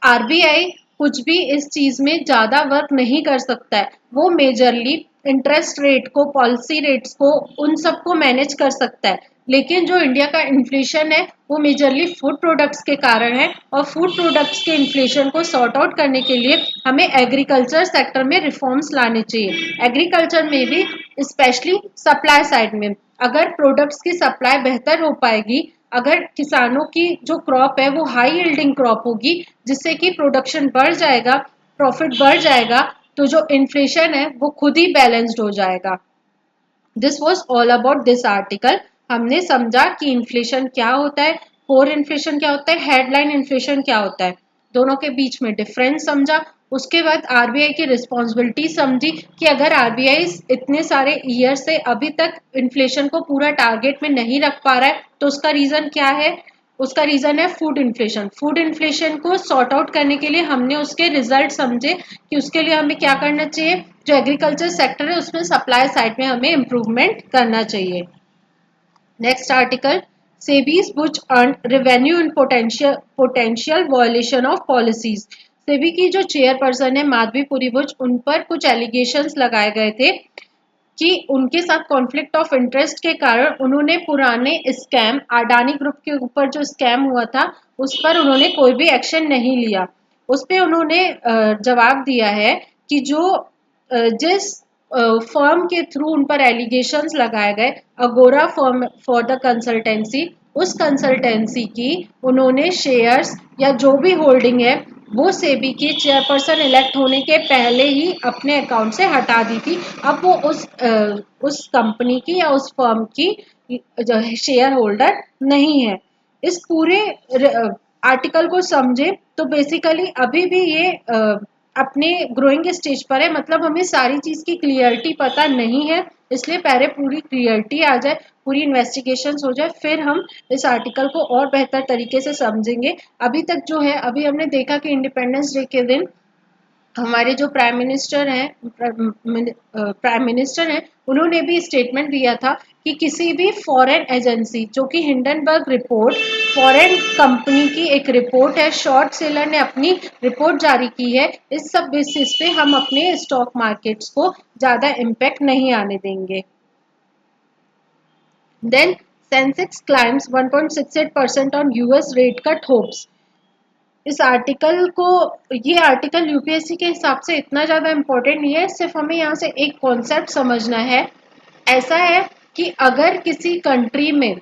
आरबीआई कुछ भी इस चीज में ज्यादा वर्क नहीं कर सकता है। वो मेजरली इंटरेस्ट रेट को, पॉलिसी रेट्स को, उन सबको मैनेज कर सकता है, लेकिन जो इंडिया का इन्फ्लेशन है वो मेजरली फूड प्रोडक्ट्स के कारण है, और फूड प्रोडक्ट्स के इन्फ्लेशन को सॉर्ट आउट करने के लिए हमें एग्रीकल्चर सेक्टर में रिफॉर्म्स लाने चाहिए। एग्रीकल्चर में भी स्पेशली सप्लाई साइड में अगर प्रोडक्ट्स की सप्लाई बेहतर हो पाएगी, अगर किसानों की जो क्रॉप है वो हाई यील्डिंग क्रॉप होगी, जिससे कि प्रोडक्शन बढ़ जाएगा, प्रॉफिट बढ़ जाएगा, तो जो इन्फ्लेशन है वो खुद ही बैलेंस्ड हो जाएगा। This was all about this article. हमने समझा कि इन्फ्लेशन क्या होता है, कोर इन्फ्लेशन क्या होता है, हेडलाइन इन्फ्लेशन क्या होता है, दोनों के बीच में डिफरेंस समझा। उसके बाद आरबीआई की रिस्पॉन्सिबिलिटी समझी कि अगर आरबीआई इतने सारे ईयर से अभी तक इन्फ्लेशन को पूरा टारगेट में नहीं रख पा रहा है तो उसका रीजन क्या है। उसका रीजन है फूड इन्फ्लेशन। फूड इन्फ्लेशन को सॉर्ट आउट करने के लिए हमने उसके रिजल्ट समझे कि उसके लिए हमें क्या करना चाहिए, जो एग्रीकल्चर सेक्टर है उसमें सप्लाई साइड में हमें इम्प्रूवमेंट करना चाहिए। Next article, SEBI's which earned revenue in potential violation of policies। SEBI की जो चेयरपर्सन है माधवी पुरीभुज, उन पर कुछ एलिगेशंस लगाए गए थे कि उनके साथ कॉन्फ्लिक्ट ऑफ इंटरेस्ट के कारण उन्होंने पुराने स्कैम, अडानी ग्रुप के ऊपर जो स्कैम हुआ था उस पर उन्होंने कोई भी एक्शन नहीं लिया। उस पे उन्होंने जवाब दिया है कि जिस फर्म के थ्रू उन पर एलिगेशंस लगाए गए, अगोरा फर्म फॉर द कंसल्टेंसी, उस कंसल्टेंसी की उन्होंने शेयर्स या जो भी होल्डिंग है वो सेबी की चेयरपर्सन इलेक्ट होने के पहले ही अपने अकाउंट से हटा दी थी। अब वो उस कंपनी की या उस फर्म की शेयर होल्डर नहीं है। इस पूरे आर्टिकल को समझे तो बेसिकली अभी भी ये अपने ग्रोइंग स्टेज पर है, मतलब हमें सारी चीज की क्लियरिटी पता नहीं है, इसलिए पहले पूरी क्लियरिटी आ जाए, पूरी इन्वेस्टिगेशन हो जाए, फिर हम इस आर्टिकल को और बेहतर तरीके से समझेंगे। अभी तक जो है, अभी हमने देखा कि इंडिपेंडेंस डे के दिन हमारे जो प्राइम मिनिस्टर हैं उन्होंने भी स्टेटमेंट दिया था कि किसी भी फॉरेन एजेंसी, जो कि हिंडनबर्ग रिपोर्ट फॉरेन कंपनी की एक रिपोर्ट है, शॉर्ट सेलर ने अपनी रिपोर्ट जारी की है, इस सब बेसिस पे हम अपने स्टॉक मार्केट्स को ज़्यादा इम्पैक्ट नहीं आने देंगे। Then Sensex climbs 1.68% on US rate cut hopes. इस आर्टिकल को, ये आर्टिकल यूपीएससी के हिसाब से इतना ज़्यादा इम्पोर्टेंट नहीं है, सिर्फ हमें यहाँ से एक कॉन्सेप्ट समझना है। ऐसा है कि अगर किसी कंट्री में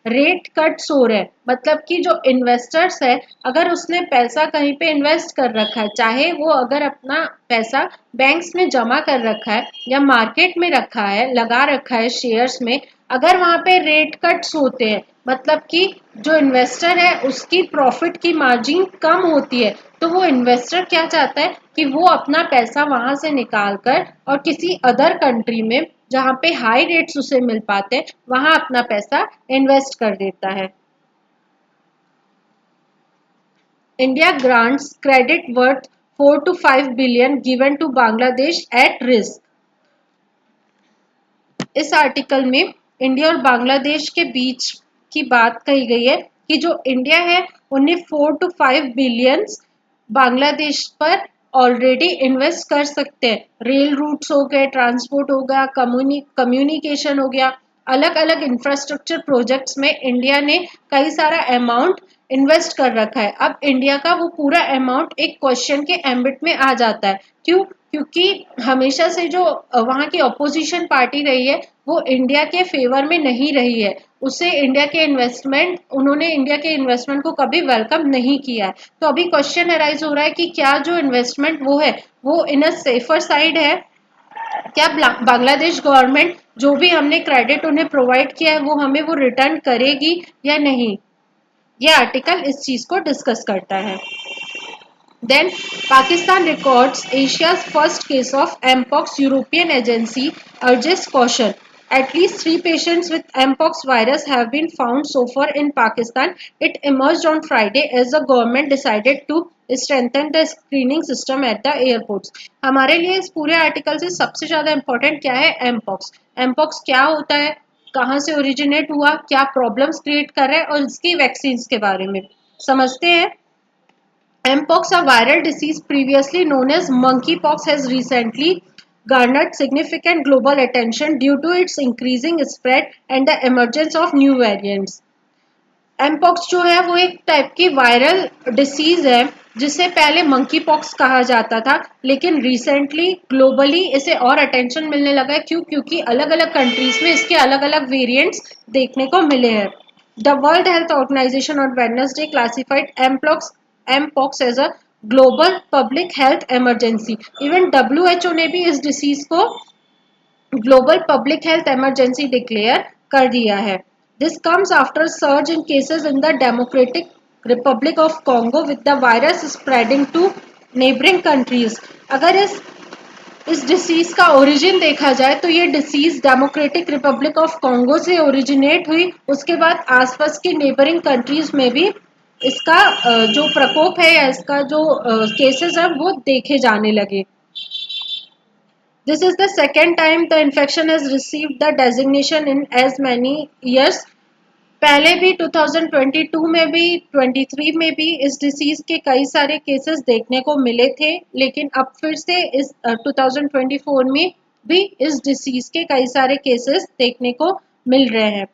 रेट कट्स हो रहे हैं, मतलब कि जो इन्वेस्टर्स है, अगर उसने पैसा कहीं पे इन्वेस्ट कर रखा है, चाहे वो अगर अपना पैसा बैंक्स में जमा कर रखा है या मार्केट में रखा है, लगा रखा है शेयर्स में, अगर वहां पे रेट कट्स होते हैं, मतलब कि जो इन्वेस्टर है उसकी प्रॉफिट की मार्जिन कम होती है, तो वो इन्वेस्टर क्या चाहता है कि वो अपना पैसा वहां से निकाल कर और किसी अदर कंट्री में जहां पे हाई रेट्स उसे मिल पाते हैं वहां अपना पैसा इन्वेस्ट कर देता है। India grants credit worth 4 to 5 billion given to Bangladesh at risk. इस आर्टिकल में इंडिया और बांग्लादेश के बीच की बात कही गई है कि जो इंडिया है उन्हें 4 to 5 बिलियन बांग्लादेश पर ऑलरेडी इन्वेस्ट कर सकते हैं। रेल रूट्स हो गए, ट्रांसपोर्ट हो गया, कम्युनिकेशन हो गया, अलग अलग इंफ्रास्ट्रक्चर प्रोजेक्ट्स में इंडिया ने कई सारा अमाउंट इन्वेस्ट कर रखा है। अब इंडिया का वो पूरा अमाउंट एक क्वेश्चन के एम्बिट में आ जाता है। क्यों? क्योंकि हमेशा से जो वहाँ की अपोजिशन पार्टी रही है वो इंडिया के फेवर में नहीं रही है। उन्होंने इंडिया के इन्वेस्टमेंट को कभी वेलकम नहीं किया है। तो अभी क्वेश्चन अराइज हो रहा है कि क्या जो इन्वेस्टमेंट वो है वो इन अ सेफर साइड है, क्या बांग्लादेश गवर्नमेंट जो भी हमने क्रेडिट उन्हें प्रोवाइड किया है वो हमें वो रिटर्न करेगी या नहीं। ये आर्टिकल इस चीज को डिस्कस करता है। Then Pakistan records Asia's first case of Mpox. European agency urges caution. At least 3 patients with Mpox virus have been found so far in Pakistan. It emerged on Friday as the government decided to strengthen the screening system at the airports. हमारे लिए इस पूरे article से सबसे ज्यादा important क्या है? Mpox. Mpox क्या होता है, कहाँ से ओरिजिनेट हुआ, क्या प्रॉब्लम्स क्रिएट कर रहा है और इसकी वैक्सीन के बारे में समझते हैं। Mpox, a viral disease previously known as monkeypox, has recently garnered significant global attention due to its increasing spread and the emergence of new variants. Mpox जो है वो एक टाइप की वायरल डिसीज है जिसे पहले मंकी पॉक्स कहा जाता था, लेकिन रिसेंटली ग्लोबली इसे और अटेंशन मिलने लगा है। क्यों? क्योंकि अलग अलग कंट्रीज में इसके अलग अलग वेरिएंट्स देखने को मिले हैं। The World Health Organization on Wednesday classified mpox as a global public health emergency. Even WHO ने भी इस डिसीज को global public health emergency declare कर दिया है। This comes after surge in cases in the Democratic Republic of Congo with the virus spreading to neighbouring countries. अगर इस disease का ओरिजिन देखा जाए तो ये disease Democratic Republic of Congo से ओरिजिनेट हुई, उसके बाद आसपास की नेबरिंग कंट्रीज में भी इसका जो प्रकोप है या इसका जो केसेस है वो देखे जाने लगे। This is the second time the infection has received the designation in as many years. पहले भी 2022 में भी 23 में भी इस डिसीज के कई सारे केसेस देखने को मिले थे, लेकिन अब फिर से इस 2024 में भी इस डिसीज के कई सारे केसेस देखने को मिल रहे हैं।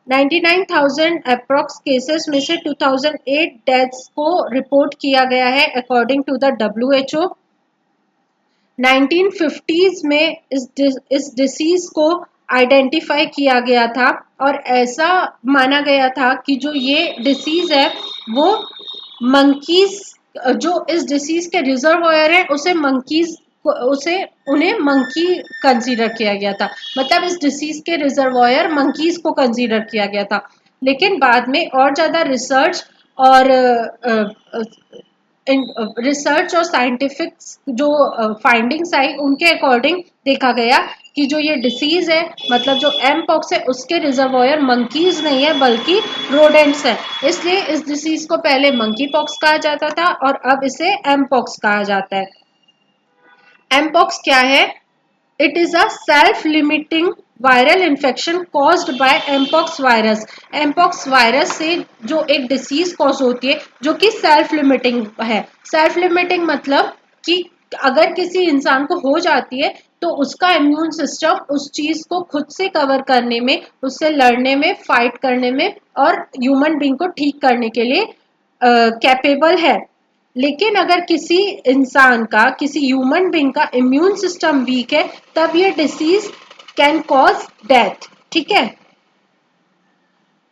99,000 अप्रॉक्स केसेस में से 2008 डेथ्स को रिपोर्ट किया गया है according to the WHO. 1950s में इस डिसीज को आइडेंटिफाई किया गया था और ऐसा माना गया था कि जो ये डिसीज है वो मंकीज, जो इस डिसीज के रिजर्वॉयर है उन्हें मंकी कंसीडर किया गया था। मतलब इस डिसीज के रिजर्वॉयर मंकीज को कंसीडर किया गया था, लेकिन बाद में और ज्यादा रिसर्च और साइंटिफिक जो फाइंडिंग्स आई उनके अकॉर्डिंग देखा गया कि जो ये डिसीज है, मतलब जो एमपॉक्स है, उसके रिजर्वॉयर मंकीज नहीं है बल्कि रोडेंट्स है। इसलिए इस डिसीज को पहले मंकी पॉक्स कहा जाता था और अब इसे एमपॉक्स कहा जाता है। एमपॉक्स क्या है? It is a self limiting viral infection caused by mpox virus. Mpox virus से जो एक डिसीज कॉज होती है जो कि सेल्फ लिमिटिंग है। सेल्फ लिमिटिंग मतलब कि अगर किसी इंसान को हो जाती है तो उसका इम्यून सिस्टम उस चीज को खुद से कवर करने में, उससे लड़ने में, फाइट करने में और ह्यूमन बीइंग को ठीक करने के लिए कैपेबल है। लेकिन अगर किसी इंसान का, किसी ह्यूमन बीइंग का इम्यून सिस्टम वीक है तब ये डिसीज कैन कॉज डेथ। ठीक है।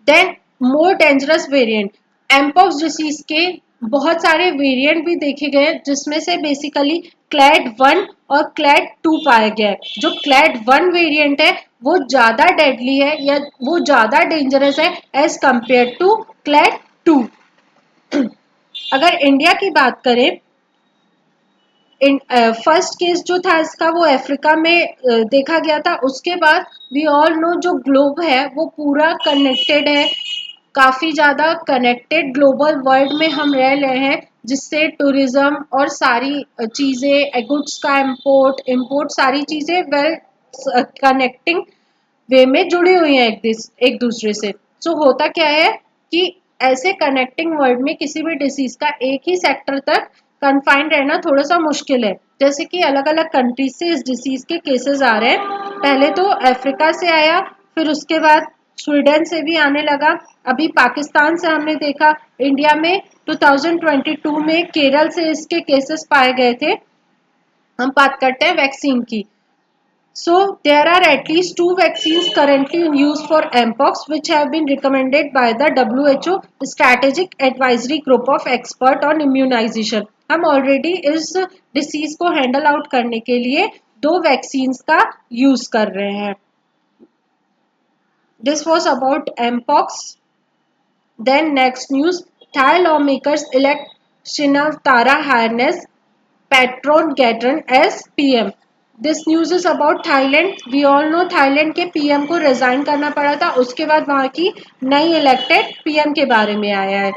Then more dangerous variant, mpox disease के बहुत सारे वेरिएंट भी देखे गए जिसमें से बेसिकली क्लैड 1 और क्लैड 2 पाया गया है। जो क्लैड 1 वेरिएंट है वो ज्यादा डेडली है या वो ज्यादा डेंजरस है एज कंपेयर टू क्लैड 2। अगर इंडिया की बात करें, फर्स्ट केस जो था इसका वो अफ्रीका में देखा गया था। उसके बाद वी ऑल नो जो ग्लोब है वो पूरा कनेक्टेड है, काफी ज्यादा कनेक्टेड ग्लोबल वर्ल्ड में हम रह रहे हैं, जिससे टूरिज्म और सारी चीजें, गुड्स का इंपोर्ट सारी चीजें वेल कनेक्टिंग वे में जुड़ी हुई हैं एक दूसरे से। सो होता क्या है कि ऐसे कनेक्टिंग वर्ल्ड में किसी भी डिसीज का एक ही सेक्टर तक कन्फाइंड रहना थोड़ा सा मुश्किल है। जैसे कि अलग अलग कंट्रीज से इस डिसीज के केसेस आ रहे हैं। पहले तो अफ्रीका से आया, फिर उसके बाद स्वीडन से भी आने लगा, अभी पाकिस्तान से हमने देखा। इंडिया में 2022 में केरल से इसके केसेस पाए गए थे। हम बात करते हैं वैक्सीन की। So there are at least 2 vaccines currently in use for mpox which have been recommended by the WHO Strategic Advisory Group of Expert on Immunization। हम ऑलरेडी इस डिसीज को हैंडल आउट करने के लिए 2 वैक्सीन्स का use कर रहे हैं। This was about mpox. Then next news, Thai lawmakers elect Shinavtara Harness Patron Gatron as PM। This news is about Thailand. We all know Thailand के पीएम को रिजाइन करना पड़ा था, उसके बाद वहां की नई इलेक्टेड पीएम के बारे में आया है।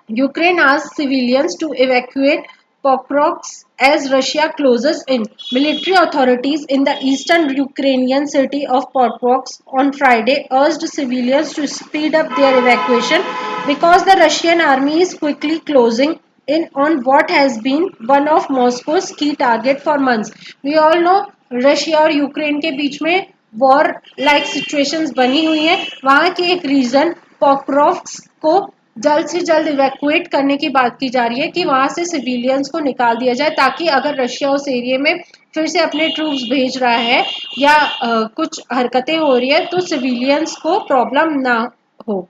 Ukraine asked civilians to evacuate Pokrovsk as Russia closes in। Military authorities in the eastern Ukrainian city of Pokrovsk on Friday urged civilians to speed up their evacuation because the Russian army is quickly closing in on what has been one of Moscow's key target for months। We all know Russia और Ukraine के बीच में war like situations बनी हुई है। वहां की एक reason पॉक्रोव्स्क को जल्द से जल्द इवैक्यूएट करने की बात की जा रही है कि वहां से सिविलियंस को निकाल दिया जाए, ताकि अगर रशिया उस एरिया में फिर से अपने ट्रूप्स भेज रहा है या कुछ हरकतें हो रही है तो सिविलियंस को प्रॉब्लम ना हो।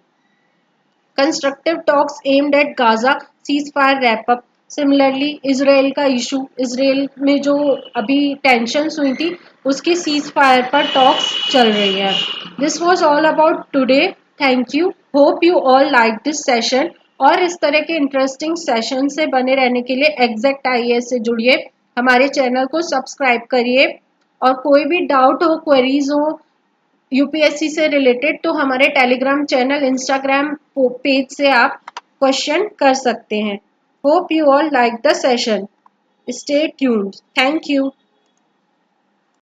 Constructive talks aimed at Gaza cease fire wrap up. Similarly Israel का इशू, इसराइल में जो अभी टेंशन हुई थी उसकी सीज फायर पर टॉक्स चल रही है। This was all about today. Thank you, hope you all like this session. और इस तरह के इंटरेस्टिंग सेशन से बने रहने के लिए एग्जैक्ट आईएएस से जुड़िए, हमारे चैनल को सब्सक्राइब करिए। और कोई भी डाउट हो, क्वेरीज हो यूपीएससी से रिलेटेड तो हमारे टेलीग्राम चैनल, इंस्टाग्राम पेज से आप क्वेश्चन कर सकते हैं। Hope you all like the session. Stay tuned. Thank you.